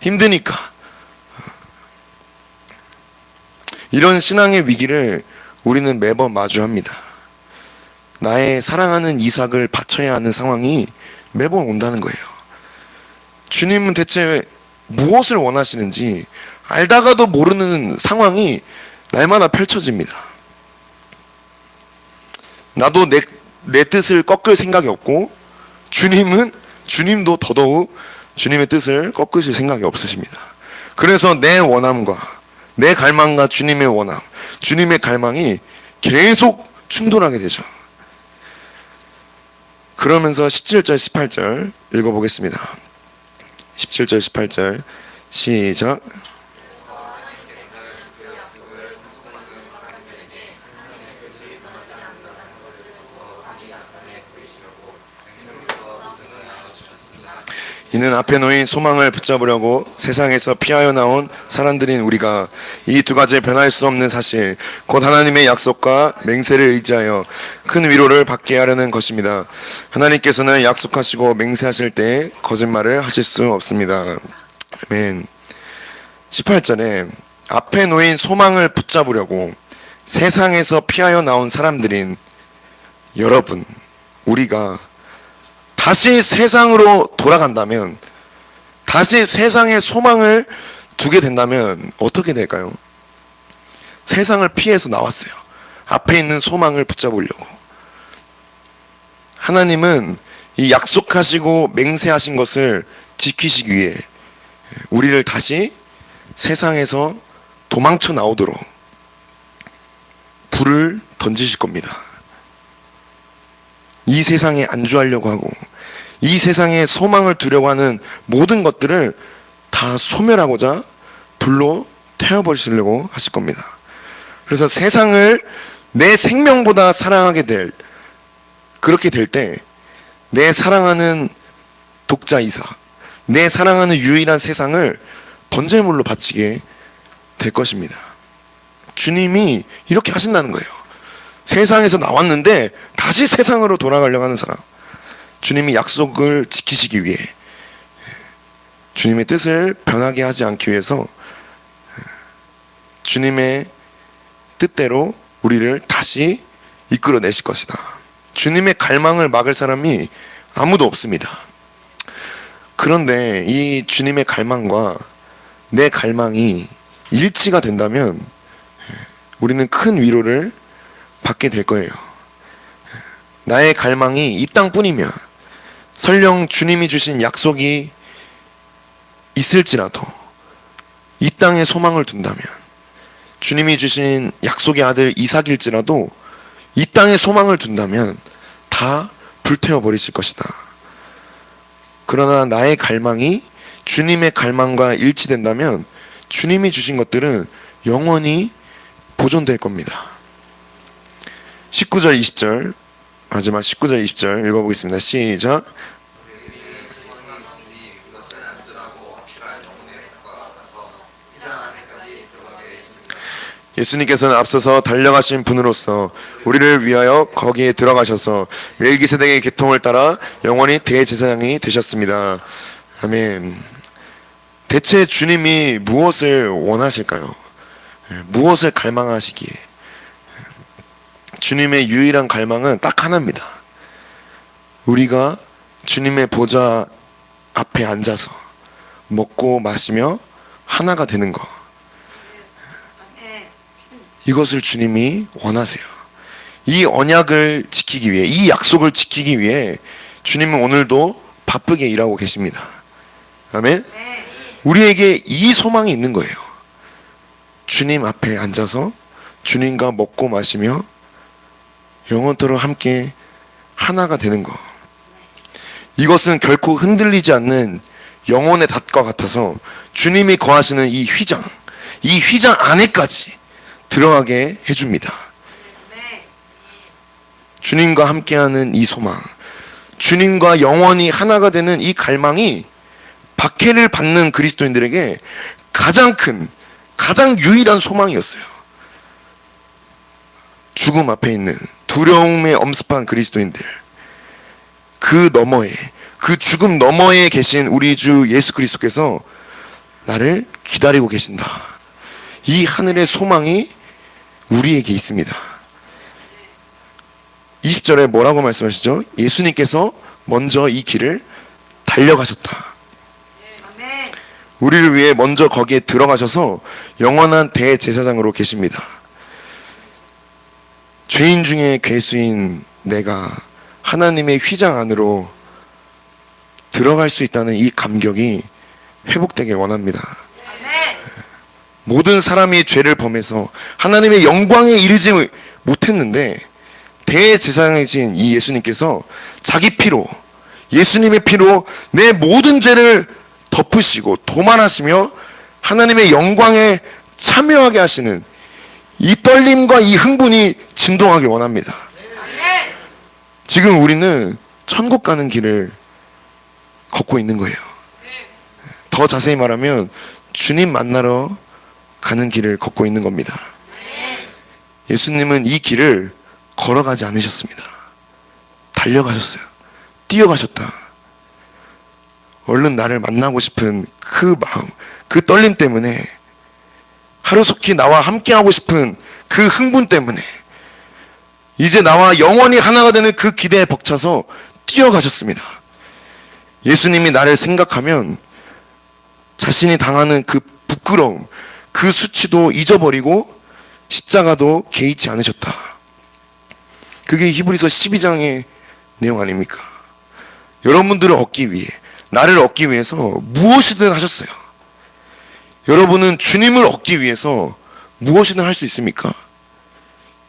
Speaker 1: 힘드니까. 이런 신앙의 위기를 우리는 매번 마주합니다. 나의 사랑하는 이삭을 바쳐야 하는 상황이 매번 온다는 거예요. 주님은 대체 무엇을 원하시는지 알다가도 모르는 상황이 날마다 펼쳐집니다. 나도 내 뜻을 꺾을 생각이 없고, 주님도 더더욱 주님의 뜻을 꺾으실 생각이 없으십니다. 그래서 내 원함과 내 갈망과 주님의 원함, 주님의 갈망이 계속 충돌하게 되죠. 그러면서 17절 18절 읽어보겠습니다. 17절 18절 시작. 이는 앞에 놓인 소망을 붙잡으려고 세상에서 피하여 나온 사람들인 우리가 이 두 가지 변할 수 없는 사실, 곧 하나님의 약속과 맹세를 의지하여 큰 위로를 받게 하려는 것입니다. 하나님께서는 약속하시고 맹세하실 때 거짓말을 하실 수 없습니다. 아멘. 18절에 앞에 놓인 소망을 붙잡으려고 세상에서 피하여 나온 사람들인 여러분, 우리가 다시 세상으로 돌아간다면, 다시 세상에 소망을 두게 된다면 어떻게 될까요? 세상을 피해서 나왔어요. 앞에 있는 소망을 붙잡으려고. 하나님은 이 약속하시고 맹세하신 것을 지키시기 위해 우리를 다시 세상에서 도망쳐 나오도록 불을 던지실 겁니다. 이 세상에 안주하려고 하고, 이 세상에 소망을 두려고 하는 모든 것들을 다 소멸하고자 불로 태워버리시려고 하실 겁니다. 그래서 세상을 내 생명보다 사랑하게 그렇게 될 때 내 사랑하는 독자 이삭, 내 사랑하는 유일한 세상을 번제물로 바치게 될 것입니다. 주님이 이렇게 하신다는 거예요. 세상에서 나왔는데 다시 세상으로 돌아가려고 하는 사람, 주님이 약속을 지키시기 위해, 주님의 뜻을 변하게 하지 않기 위해서 주님의 뜻대로 우리를 다시 이끌어내실 것이다. 주님의 갈망을 막을 사람이 아무도 없습니다. 그런데 이 주님의 갈망과 내 갈망이 일치가 된다면 우리는 큰 위로를 받게 될 거예요. 나의 갈망이 이 땅뿐이면, 설령 주님이 주신 약속이 있을지라도 이 땅에 소망을 둔다면, 주님이 주신 약속의 아들 이삭일지라도 이 땅에 소망을 둔다면 다 불태워 버리실 것이다. 그러나 나의 갈망이 주님의 갈망과 일치된다면 주님이 주신 것들은 영원히 보존될 겁니다. 19절 20절, 마지막 19절 20절 읽어보겠습니다. 시작. 예수님께서는 앞서서 달려가신 분으로서 우리를 위하여 거기에 들어가셔서 멜기세덱의 계통을 따라 영원히 대제사장이 되셨습니다. 아멘. 대체 주님이 무엇을 원하실까요? 무엇을 갈망하시기에? 주님의 유일한 갈망은 딱 하나입니다. 우리가 주님의 보좌 앞에 앉아서 먹고 마시며 하나가 되는 것, 이것을 주님이 원하세요. 이 언약을 지키기 위해, 이 약속을 지키기 위해 주님은 오늘도 바쁘게 일하고 계십니다. 아멘. 우리에게 이 소망이 있는 거예요. 주님 앞에 앉아서 주님과 먹고 마시며 영원토록 함께 하나가 되는 것. 이것은 결코 흔들리지 않는 영혼의 닷과 같아서 주님이 거하시는 이 휘장 안에까지 들어가게 해줍니다. 주님과 함께하는 이 소망, 주님과 영원히 하나가 되는 이 갈망이 박해를 받는 그리스도인들에게 가장 큰, 가장 유일한 소망이었어요. 죽음 앞에 있는 두려움에 엄습한 그리스도인들, 그 너머에, 그 죽음 너머에 계신 우리 주 예수 그리스도께서 나를 기다리고 계신다. 이 하늘의 소망이 우리에게 있습니다. 20절에 뭐라고 말씀하시죠? 예수님께서 먼저 이 길을 달려가셨다. 우리를 위해 먼저 거기에 들어가셔서 영원한 대제사장으로 계십니다. 죄인 중에 괴수인 내가 하나님의 휘장 안으로 들어갈 수 있다는 이 감격이 회복되길 원합니다. 모든 사람이 죄를 범해서 하나님의 영광에 이르지 못했는데 대제사장이신 이 예수님께서 자기 피로, 예수님의 피로 내 모든 죄를 덮으시고 도만하시며 하나님의 영광에 참여하게 하시는 이 떨림과 이 흥분이 진동하길 원합니다. 지금 우리는 천국 가는 길을 걷고 있는 거예요. 더 자세히 말하면 주님 만나러 가는 길을 걷고 있는 겁니다. 예수님은 이 길을 걸어가지 않으셨습니다. 달려가셨어요. 뛰어가셨다. 얼른 나를 만나고 싶은 그 마음, 그 떨림 때문에, 하루속히 나와 함께하고 싶은 그 흥분 때문에, 이제 나와 영원히 하나가 되는 그 기대에 벅차서 뛰어가셨습니다. 예수님이 나를 생각하면 자신이 당하는 그 부끄러움, 그 수치도 잊어버리고 십자가도 개의치 않으셨다. 그게 히브리서 12장의 내용 아닙니까? 여러분들을 얻기 위해, 나를 얻기 위해서 무엇이든 하셨어요. 여러분은 주님을 얻기 위해서 무엇이든 할 수 있습니까?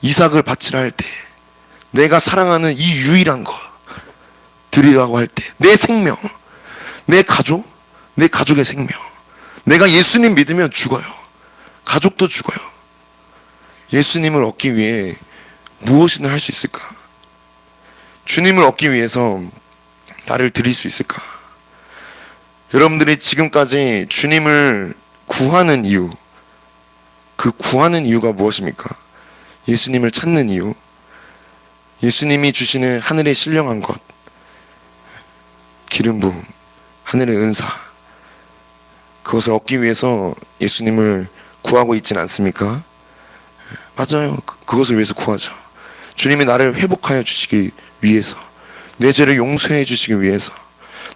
Speaker 1: 이삭을 바치라 할 때, 내가 사랑하는 이 유일한 것 드리라고 할 때, 내 생명, 내 가족, 내 가족의 생명, 내가 예수님 믿으면 죽어요. 가족도 죽어요. 예수님을 얻기 위해 무엇이든 할 수 있을까? 주님을 얻기 위해서 나를 드릴 수 있을까? 여러분들이 지금까지 주님을 구하는 이유, 그 구하는 이유가 무엇입니까? 예수님을 찾는 이유, 예수님이 주시는 하늘의 신령한 것, 기름 부음, 하늘의 은사, 그것을 얻기 위해서 예수님을 구하고 있지는 않습니까? 맞아요. 그것을 위해서 구하죠. 주님이 나를 회복하여 주시기 위해서, 내 죄를 용서해 주시기 위해서,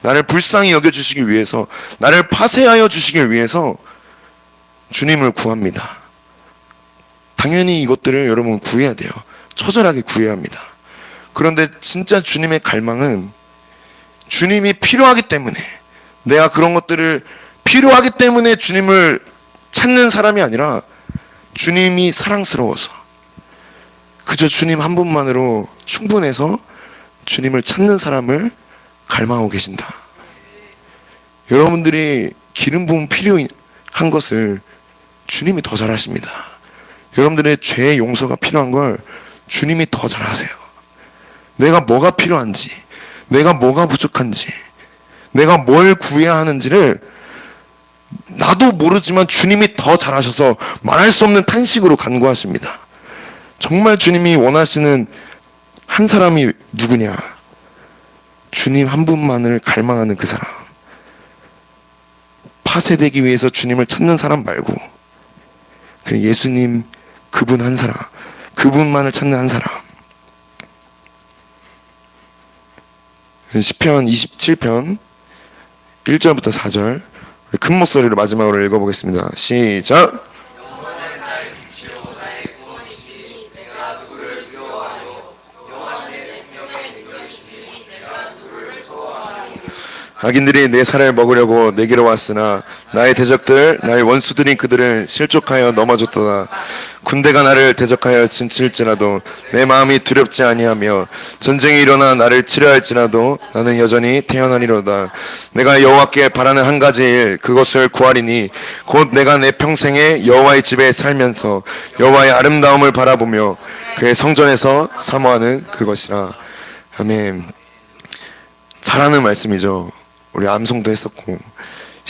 Speaker 1: 나를 불쌍히 여겨주시기 위해서, 나를 파쇄하여 주시기 위해서 주님을 구합니다. 당연히 이것들을 여러분 구해야 돼요. 처절하게 구해야 합니다. 그런데 진짜 주님의 갈망은 주님이 필요하기 때문에, 내가 그런 것들을 필요하기 때문에 주님을 찾는 사람이 아니라 주님이 사랑스러워서, 그저 주님 한 분만으로 충분해서 주님을 찾는 사람을 갈망하고 계신다. 여러분들이 기름 부음 필요한 것을 주님이 더 잘하십니다. 여러분들의 죄의 용서가 필요한 걸 주님이 더 잘하세요. 내가 뭐가 필요한지, 내가 뭐가 부족한지, 내가 뭘 구해야 하는지를 나도 모르지만 주님이 더 잘하셔서 말할 수 없는 탄식으로 간구하십니다. 정말 주님이 원하시는 한 사람이 누구냐? 주님 한 분만을 갈망하는 그 사람. 파쇄되기 위해서 주님을 찾는 사람 말고, 그냥 예수님 그분 한 사람, 그분만을 찾는 한 사람. 시편 27편 1절부터 4절 큰 목소리로 마지막으로 읽어보겠습니다. 시작. 악인들이 내 살을 먹으려고 내게로 왔으나 나의 대적들, 나의 원수들인 그들은 실족하여 넘어졌도다. 군대가 나를 대적하여 진칠지라도 내 마음이 두렵지 아니하며 전쟁이 일어나 나를 치려할지라도 나는 여전히 태어나리로다. 내가 여호와께 바라는 한 가지 일, 그것을 구하리니 곧 내가 내 평생에 여호와의 집에 살면서 여호와의 아름다움을 바라보며 그의 성전에서 사모하는 그것이라. 아멘. 잘하는 말씀이죠. 우리 암송도 했었고,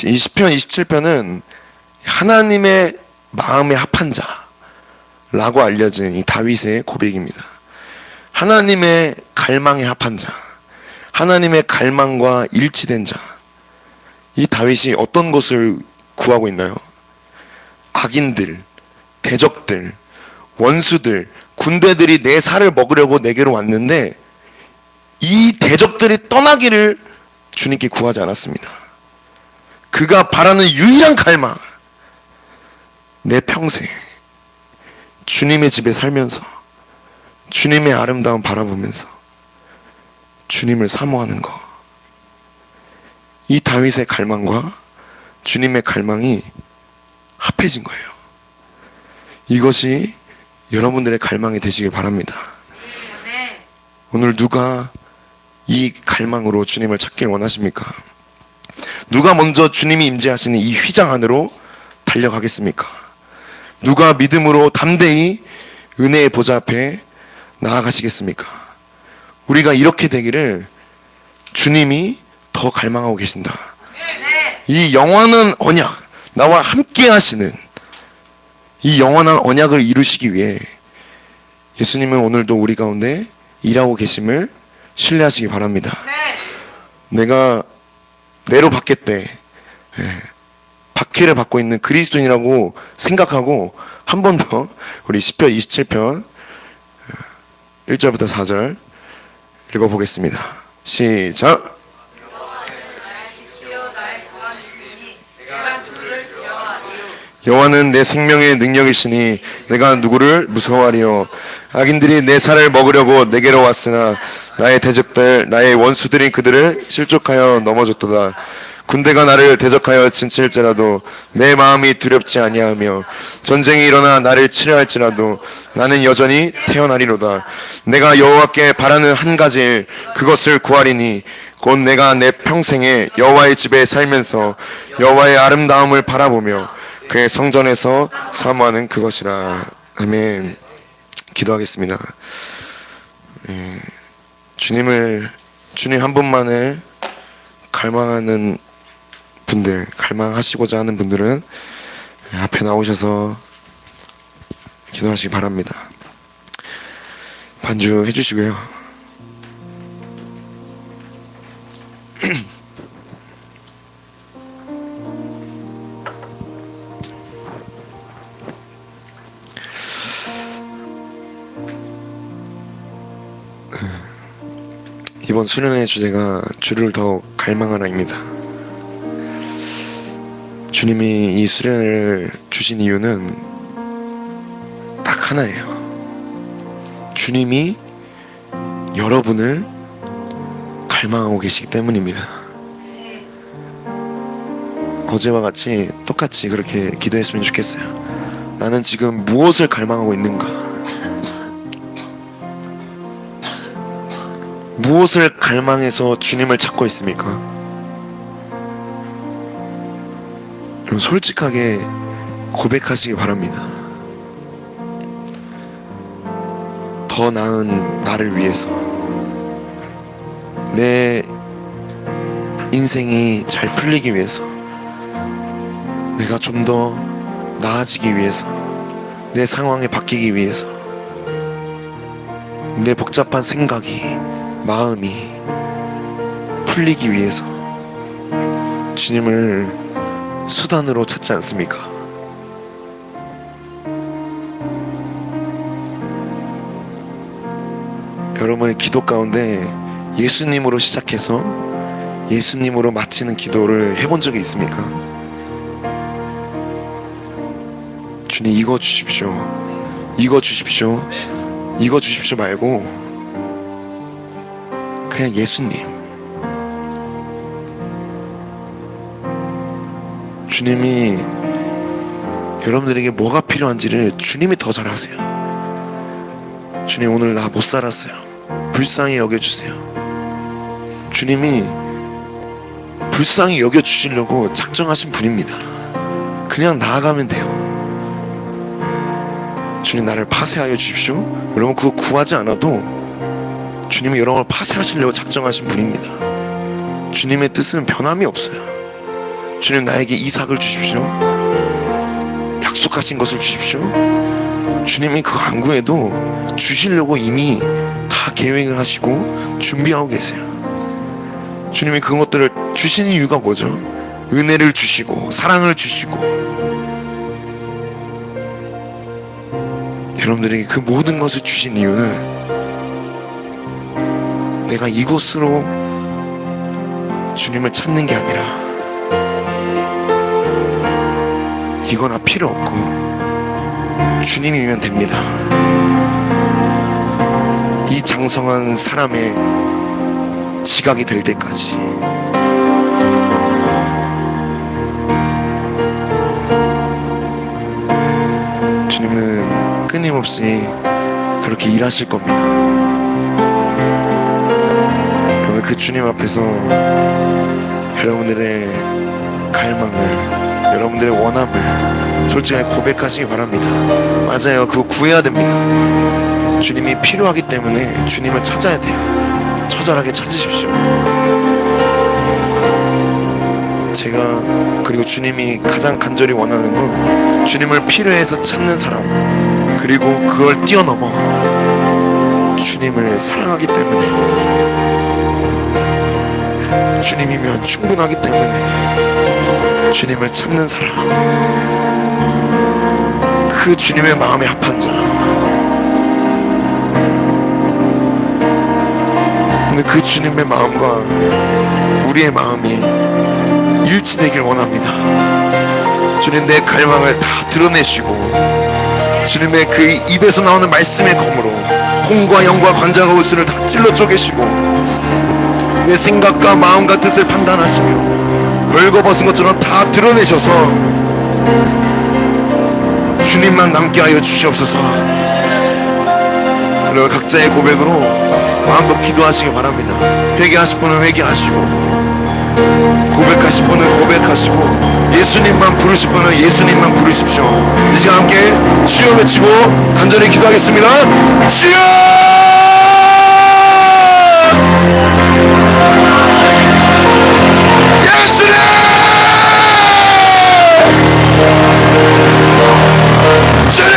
Speaker 1: 이 시편 27편은 하나님의 마음에 합한 자라고 알려진 이 다윗의 고백입니다. 하나님의 갈망에 합한 자, 하나님의 갈망과 일치된 자. 이 다윗이 어떤 것을 구하고 있나요? 악인들, 대적들, 원수들, 군대들이 내 살을 먹으려고 내게로 왔는데 이 대적들이 떠나기를 주님께 구하지 않았습니다. 그가 바라는 유일한 갈망, 내 평생 주님의 집에 살면서 주님의 아름다움 바라보면서 주님을 사모하는 것. 이 다윗의 갈망과 주님의 갈망이 합해진 거예요. 이것이 여러분들의 갈망이 되시길 바랍니다. 오늘 누가 이 갈망으로 주님을 찾길 원하십니까? 누가 먼저 주님이 임재하시는 이 휘장 안으로 달려가겠습니까? 누가 믿음으로 담대히 은혜의 보좌 앞에 나아가시겠습니까? 우리가 이렇게 되기를 주님이 더 갈망하고 계신다. 이 영원한 언약, 나와 함께 하시는 이 영원한 언약을 이루시기 위해 예수님은 오늘도 우리 가운데 일하고 계심을 신뢰하시기 바랍니다. 내가 내로 받겠대, 박해를 받고 있는 그리스도인이라고 생각하고 한 번 더 우리 시편 27편 1절부터 4절 읽어보겠습니다. 시작. 여호와는 내 생명의 능력이시니 내가 누구를 무서워하리요. 악인들이 내 살을 먹으려고 내게로 왔으나 나의 대적들, 나의 원수들이 그들을 실족하여 넘어졌도다. 군대가 나를 대적하여 진칠지라도 내 마음이 두렵지 아니하며 전쟁이 일어나 나를 치려할지라도 나는 여전히 태어나리로다. 내가 여호와께 바라는 한 가지 일, 그것을 구하리니 곧 내가 내 평생에 여호와의 집에 살면서 여호와의 아름다움을 바라보며 그의 성전에서 사모하는 그것이라. 아멘. 기도하겠습니다. 주님 한 분만을 갈망하는 분들, 갈망하시고자 하는 분들은 앞에 나오셔서 기도하시기 바랍니다. 반주 해주시고요. 이번 수련의 주제가 주를 더 갈망하라입니다. 주님이 이 수련을 주신 이유는 딱 하나예요. 주님이 여러분을 갈망하고 계시기 때문입니다. 어제와 같이 똑같이 그렇게 기도했으면 좋겠어요. 나는 지금 무엇을 갈망하고 있는가? 무엇을 갈망해서 주님을 찾고 있습니까? 여러분 솔직하게 고백하시기 바랍니다. 더 나은 나를 위해서, 내 인생이 잘 풀리기 위해서, 내가 좀 더 나아지기 위해서, 내 상황이 바뀌기 위해서, 내 복잡한 생각이, 마음이 풀리기 위해서 주님을 수단으로 찾지 않습니까? 여러분의 기도 가운데 예수님으로 시작해서 예수님으로 마치는 기도를 해본 적이 있습니까? 주님 이거 주십시오, 이거 주십시오, 이거 주십시오 말고 그냥 예수님, 주님이 여러분들에게 뭐가 필요한지를 주님이 더 잘 아세요. 주님 오늘 나 못 살았어요, 불쌍히 여겨주세요. 주님이 불쌍히 여겨주시려고 작정하신 분입니다. 그냥 나아가면 돼요. 주님 나를 파쇄하여 주십시오. 여러분 그거 구하지 않아도 주님이 여러분을 파쇄하시려고 작정하신 분입니다. 주님의 뜻은 변함이 없어요. 주님 나에게 이삭을 주십시오, 약속하신 것을 주십시오. 주님이 그거 안 구해도 주시려고 이미 다 계획을 하시고 준비하고 계세요. 주님이 그런 것들을 주시는 이유가 뭐죠? 은혜를 주시고 사랑을 주시고, 여러분들에게 그 모든 것을 주신 이유는 내가 이곳으로 주님을 찾는 게 아니라 이거 나 필요 없고 주님이면 됩니다. 이 장성한 사람의 지각이 될 때까지 주님은 끊임없이 그렇게 일하실 겁니다. 여러분 그 주님 앞에서 여러분들의 갈망을, 여러분들의 원함을 솔직하게 고백하시기 바랍니다. 맞아요, 그거 구해야 됩니다. 주님이 필요하기 때문에 주님을 찾아야 돼요. 처절하게 찾으십시오. 제가, 그리고 주님이 가장 간절히 원하는 건 주님을 필요해서 찾는 사람, 그리고 그걸 뛰어넘어 주님을 사랑하기 때문에, 주님이면 충분하기 때문에 주님을 찾는 사람, 그 주님의 마음에 합한 자. 근데 그 주님의 마음과 우리의 마음이 일치되길 원합니다. 주님 내 갈망을 다 드러내시고, 주님의 그 입에서 나오는 말씀의 검으로 홍과 영과 관자가 울수를 다 찔러 쪼개시고, 내 생각과 마음과 뜻을 판단하시며 벌거벗은 것처럼 다 드러내셔서 주님만 남게 하여 주시옵소서. 그리고 각자의 고백으로 마음껏 기도하시기 바랍니다. 회개하실 분은 회개하시고, 고백하실 분은 고백하시고, 예수님만 부르실 분은 예수님만 부르십시오. 이 시간 함께 주여 외치고 간절히 기도하겠습니다. 주여! 예수님! 주님!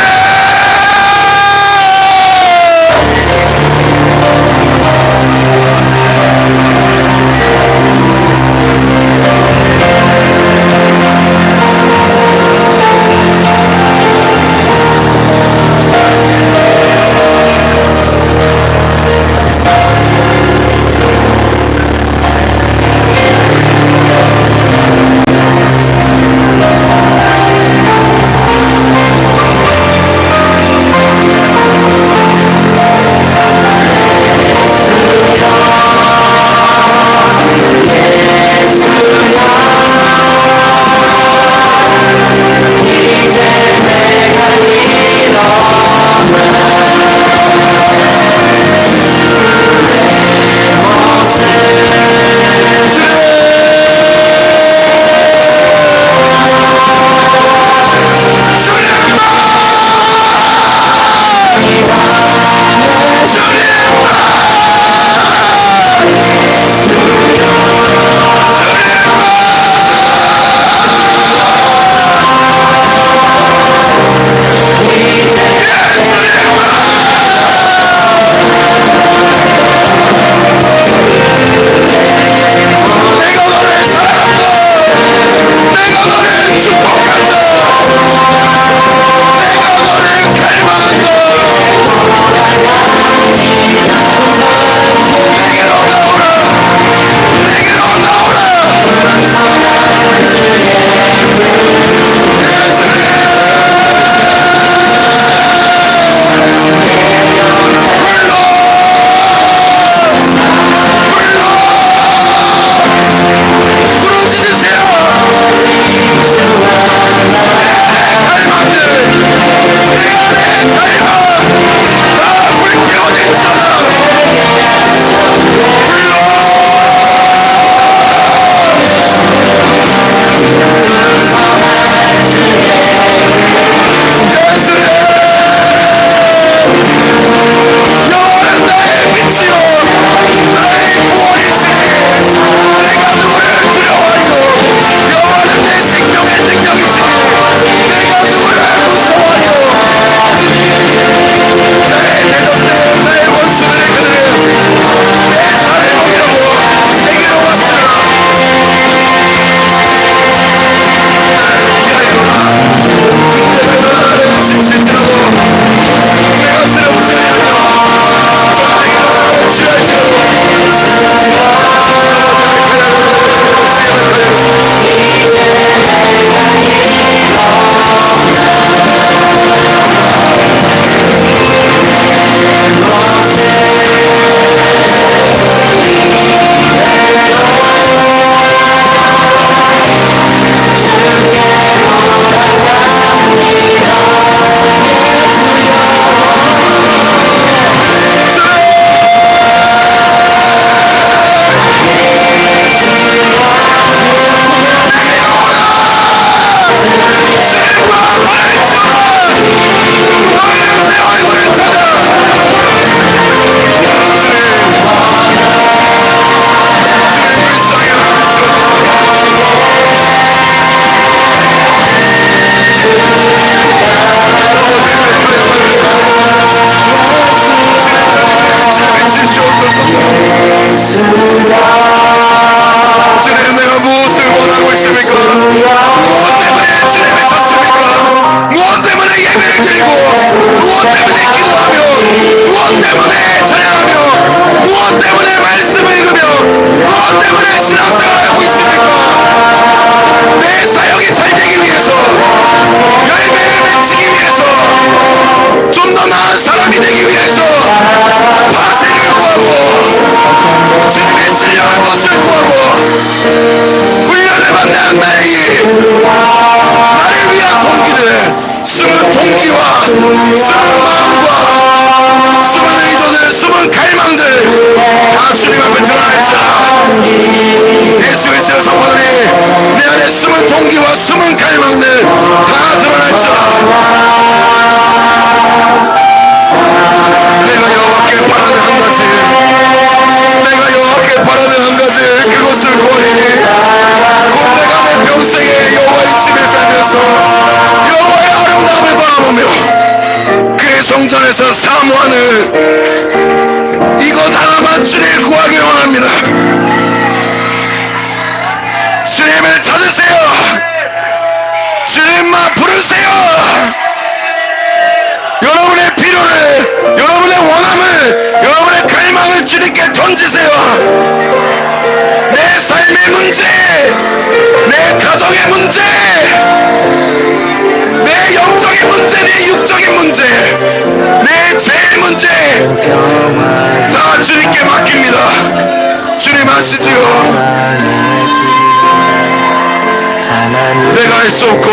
Speaker 1: 할 수 없고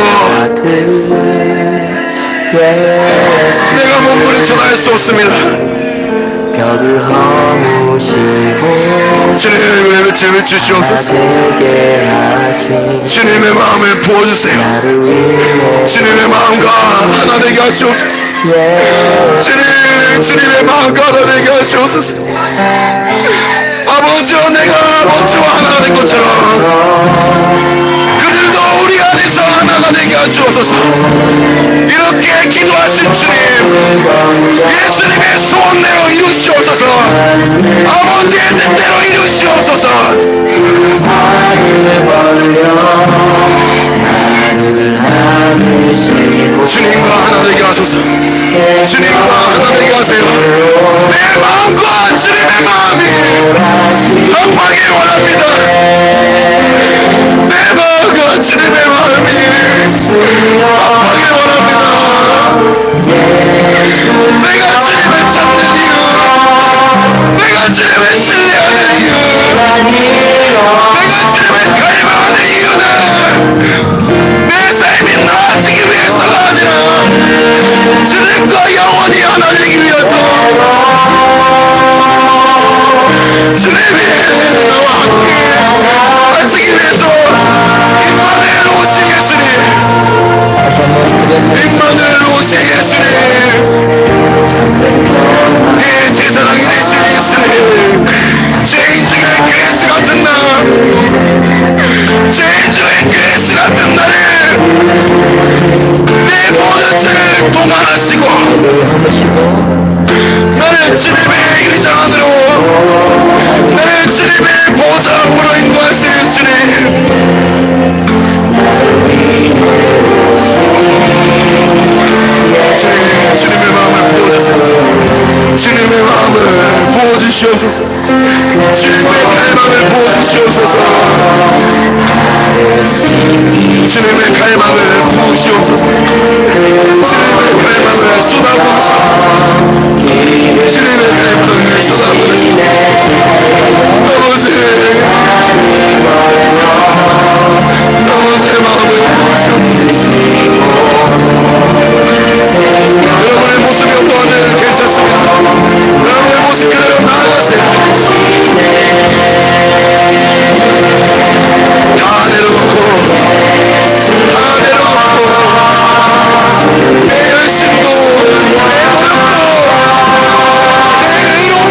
Speaker 3: 예수
Speaker 1: 내가 몸부림쳐도 할 수 없습니다.
Speaker 3: 벽을 허무시고
Speaker 1: 주님의 외침을 주시옵소서.
Speaker 3: 되게 하신
Speaker 1: 주님의 마음을 부어주세요.
Speaker 3: 나를 위해
Speaker 1: 주님의 마음과 하나 되게 하시옵소서. 주님의 마음과 하나 되게 하시옵소서. 아버지와 내가 아버지와 하나가 된 것처럼 그들도 우리 안에서 하나가 되게 하시옵소서. 이렇게 기도하신 주님, 예수님의 소원대로 이루시옵소서. 아버지의 뜻대로 이루시옵소서.
Speaker 3: 팔을 벌려 나를 안으시고
Speaker 1: 주님과 하나 되게 하소서. 주님과 하나 되게 하세요. 내 마음과 주님의 마음이 합하길 원합니다. 내 마음과 주님의 마음이 합하길 원합니다. 내가 주님을 찾는 이유, 내가 주님을 신뢰하는 이유, 내가 주님을 갈망하는 이유는 내 삶이 나아지기 위해서가 아니라 주님과 영원히 하나 되기 위해서, 주님이 나와 함께 하시기 위해서 임마누엘 오신 예수님, 임마누엘 오신 예수님, 내 제사장이 되신 예수님, 죄인 중에 그리스 같은 날, 죄인 중에 그리스 같은 날에 내 모든 죄를 도말하시고 나를 주님의 의장 안으로, 나를 주님의 보좌 앞으로 인도하시는 주님, 주님의 마음을 부어주세요. 주님의 마음을 부어주시옵소서. 주님의 갈망을 부어주시옵소서. 주님의 갈망을 부으시옵소서. 주님의 갈망을 쏟아부으시옵소서. 주님의 갈망을 쏟아부으시옵소서. 아버지의 마음을 부으시옵소서. 여러분의 모습이 어떠하든 괜찮습니다. 여러분의 모습 그대로 나아가세요. 다 내려놓고, 다 내려놓고, 내 열심도, 내 노력도, 내 의로움도,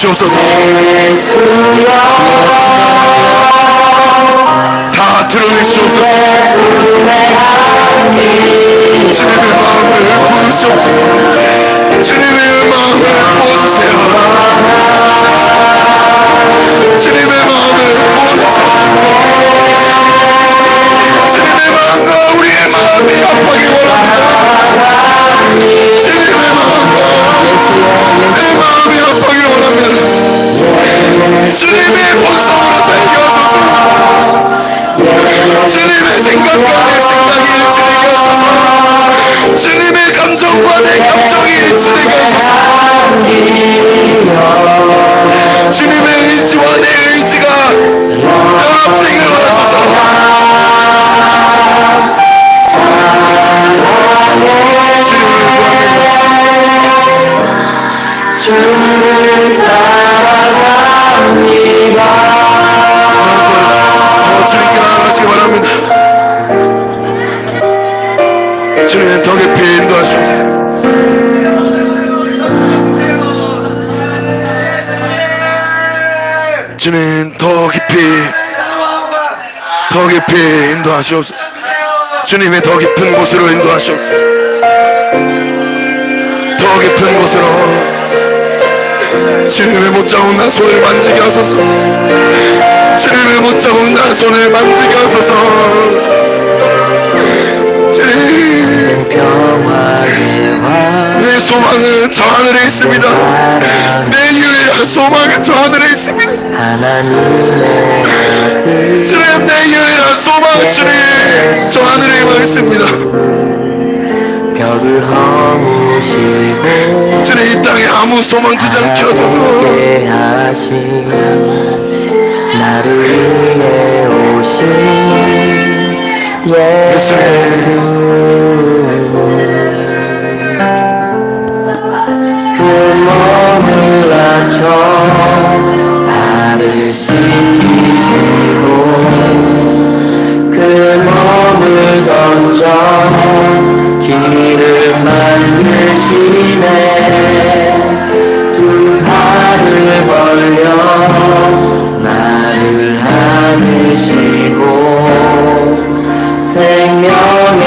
Speaker 1: 주옵소서.
Speaker 3: 예수여
Speaker 1: 다 드러내시옵소서. 주님의 마음을 부으시옵소서. 주님의 마음을 부어주세요. 주님의 마음을 부어주세요. 주님의 마음과 우리의 마음이 합하기 원합니다. 주님의 마음과 내 마음이 합하기 원합니다. 주님의 본성으로 새겨주소서. 주님의 생각과 내 생각이 일치되게 하소서. 주님의 감정과 내 감정이 일치되게 하소서. 주님의 의지와 내 의지가 연합되게 하소서.
Speaker 3: 주를 따라갑니다.
Speaker 1: 더 주님께 나아가시기 바랍니다. 주님 더 깊이 인도하시옵소서. 주님 더 깊이 인도하시옵소서. 주님의 더 깊은 곳으로 인도하시옵소서. 더 깊은 곳으로 주님의 못 잡은 나 손을 만지게 하소서. 주님의 못 잡은 나 손을 만지게 하소서. 주님
Speaker 3: 평화의 왕
Speaker 1: 내 소망은 저 하늘에 있습니다. 내 유일한 소망은 저 하늘에 있습니다.
Speaker 3: 하나님의 아들
Speaker 1: 주님 내 유일한 소망은 주님 저 하늘에 있습니다.
Speaker 3: 벽을 허무시고
Speaker 1: 주님 이 땅에 아무 소망 두지 않게 하소서.
Speaker 3: 하게 하신 나를 위해 오신 예수 그 몸을 낮춰 나를 씻기시고 그 몸을 던져 길을 만드시네 두 팔을 벌려 나를 안으시고 생명의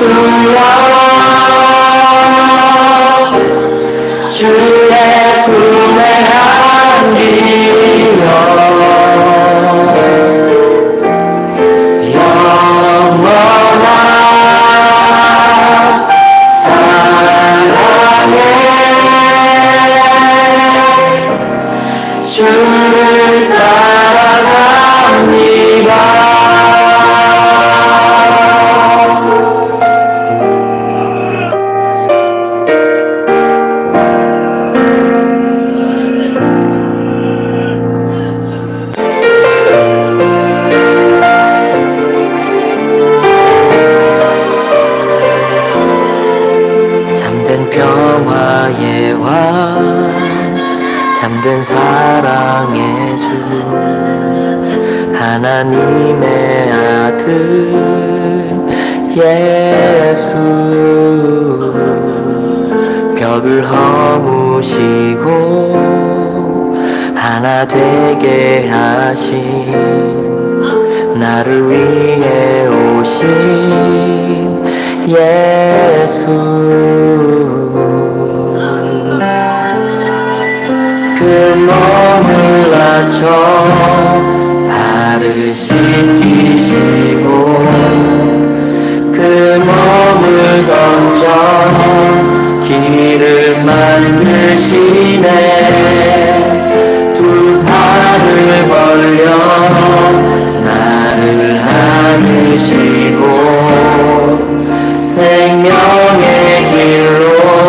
Speaker 3: 주여 주의 품에 안기어 영원한 사랑에 주를 따라갑니다. 잠든 평화의 왕 잠든 사랑의 주 하나님의 아들 예수 벽을 허무시고 하나 되게 하신 나를 위해 오신 예수 그 몸을 낮춰 발을 씻기시고 그 몸을 던져 길을 만드시네 두 팔을 벌려 나를 안으시고 생명의 길로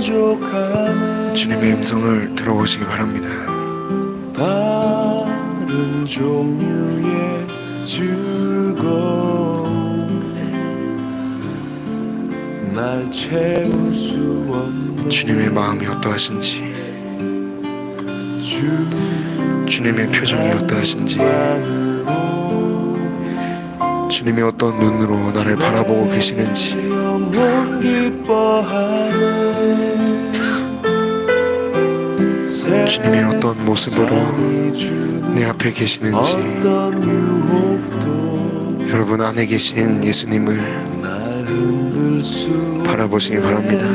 Speaker 4: 만족하네.
Speaker 1: 주님의 음성을 들어보시기 바랍니다.
Speaker 4: 다른 종류의 즐거움 날 채울 수 없네.
Speaker 1: 주님의 마음이 어떠하신지, 주님의 표정이 어떠하신지, 주님이 어떤 눈으로 나를 바라보고 계시는지,
Speaker 4: 영원 기뻐하네.
Speaker 1: 주님이 어떤 모습으로 내 앞에 계시는지,
Speaker 4: 어떤 유혹도
Speaker 1: 여러분 안에 계신 예수님을
Speaker 4: 날 흔들 수
Speaker 1: 바라보시기 바랍니다.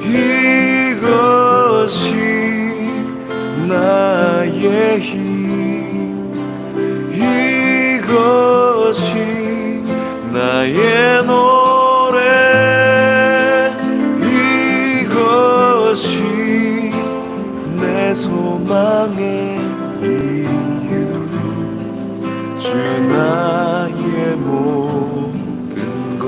Speaker 4: 이것이 나의 힘, 이것이 나의 노래, 이것이 내 소망의 이유, 주 나의 모든 것.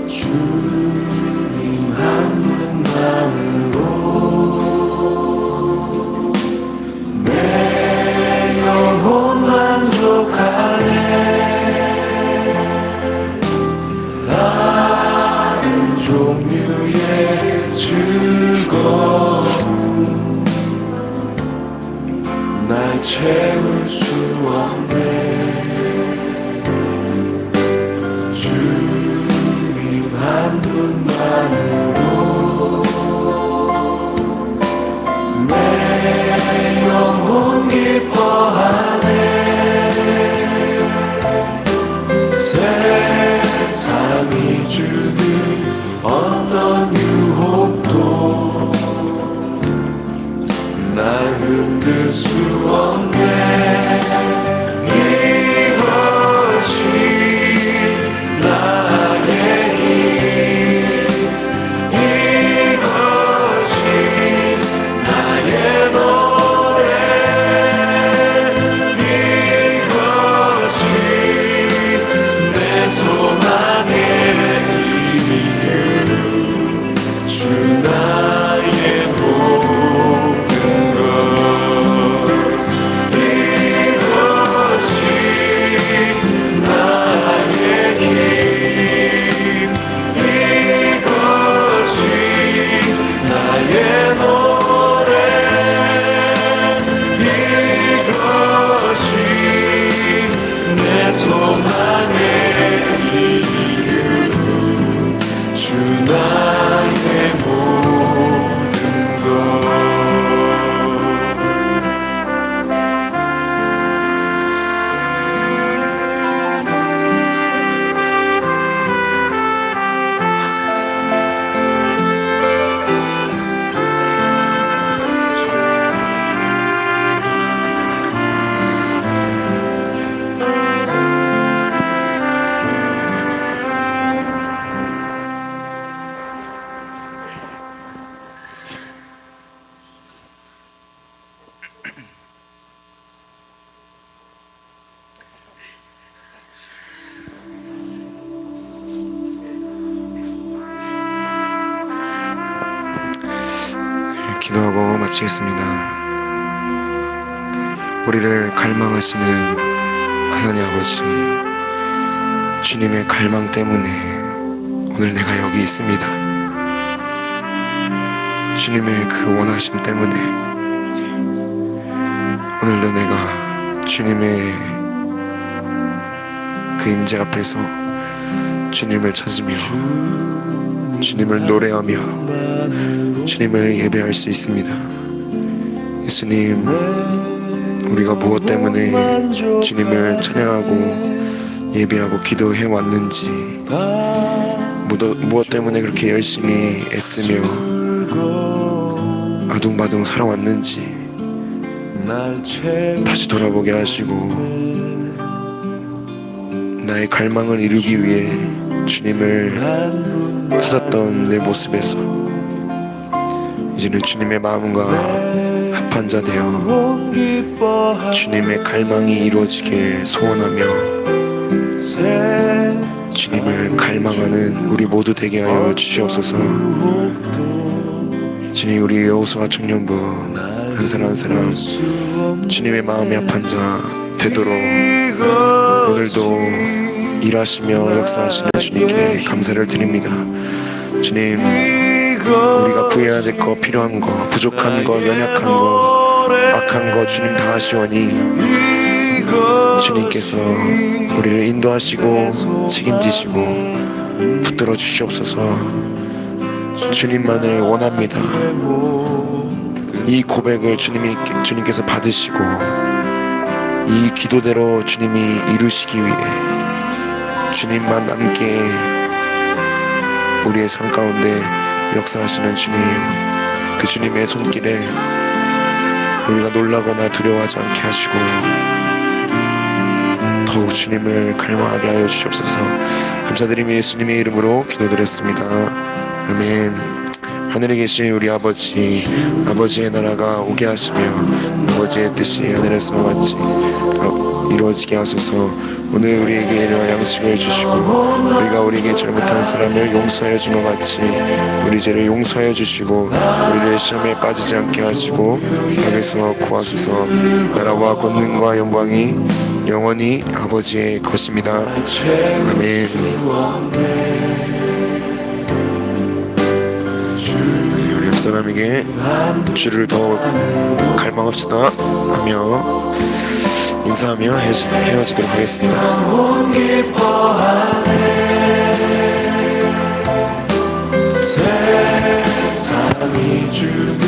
Speaker 4: 주님 한 분만으로 내 영혼 만족하네. 다른 종류의 즐거움 날 채울 수 없네. 한 분만으로 내 영혼 기뻐하네. 세상이 주는 어떤 유혹도 날 흔들 수 없네. 이것이 나의
Speaker 1: 기도하고 마치겠습니다. 우리를 갈망하시는 하나님 아버지, 주님의 갈망 때문에 오늘 내가 여기 있습니다. 주님의 그 원하심 때문에 오늘도 내가 주님의 그 임재 앞에서 주님을 찾으며 주님을 노래하며 주님을 예배할 수 있습니다. 예수님, 우리가 무엇 때문에 주님을 찬양하고 예배하고 기도해 왔는지, 무엇 때문에 그렇게 열심히 애쓰며 아둥바둥 살아왔는지
Speaker 4: 날 채우시네.
Speaker 1: 다시 돌아보게 하시고 나의 갈망을 이루기 위해 주님을 찾았던 내 모습에서 이제는 주님의 마음과 합한 자 되어 주님의 갈망이 이루어지길 소원하며 주님을 갈망하는 우리 모두 되게 하여 주시옵소서. 주님, 우리 여호수아 청년부 한 사람 한 사람 주님의 마음에 합한 자 되도록 오늘도 일하시며 역사하시는 주님께 감사를 드립니다. 주님, 우리가 구해야 될 거, 필요한 거, 부족한 거, 연약한 거, 악한 거 주님 다 아시오니 주님께서 우리를 인도하시고 책임지시고 붙들어 주시옵소서. 주님만을 원합니다. 이 고백을 주님께서 받으시고 이 기도대로 주님이 이루시기 위해 주님만 함께 우리의 삶 가운데 역사하시는 주님, 그 주님의 손길에 우리가 놀라거나 두려워하지 않게 하시고 더욱 주님을 갈망하게 하여 주시옵소서. 감사드리며 예수님의 이름으로 기도드렸습니다. 아멘. 하늘에 계신 우리 아버지, 아버지의 나라가 오게 하시며 아버지의 뜻이 하늘에서 같이 이루어지게 하소서. 오늘 우리에게 일용할 양식을 주시고 우리가 우리에게 잘못한 사람을 용서하여 준 것 같이 우리 죄를 용서하여 주시고 우리를 시험에 빠지지 않게 하시고 악에서 구하소서. 나라와 권능과 영광이 영원히 아버지의 것입니다. 아멘. 우리 옆 사람에게 주를 더 갈망합시다 하며 인사하며 헤어지도록 하겠습니다.
Speaker 4: 세상이 주는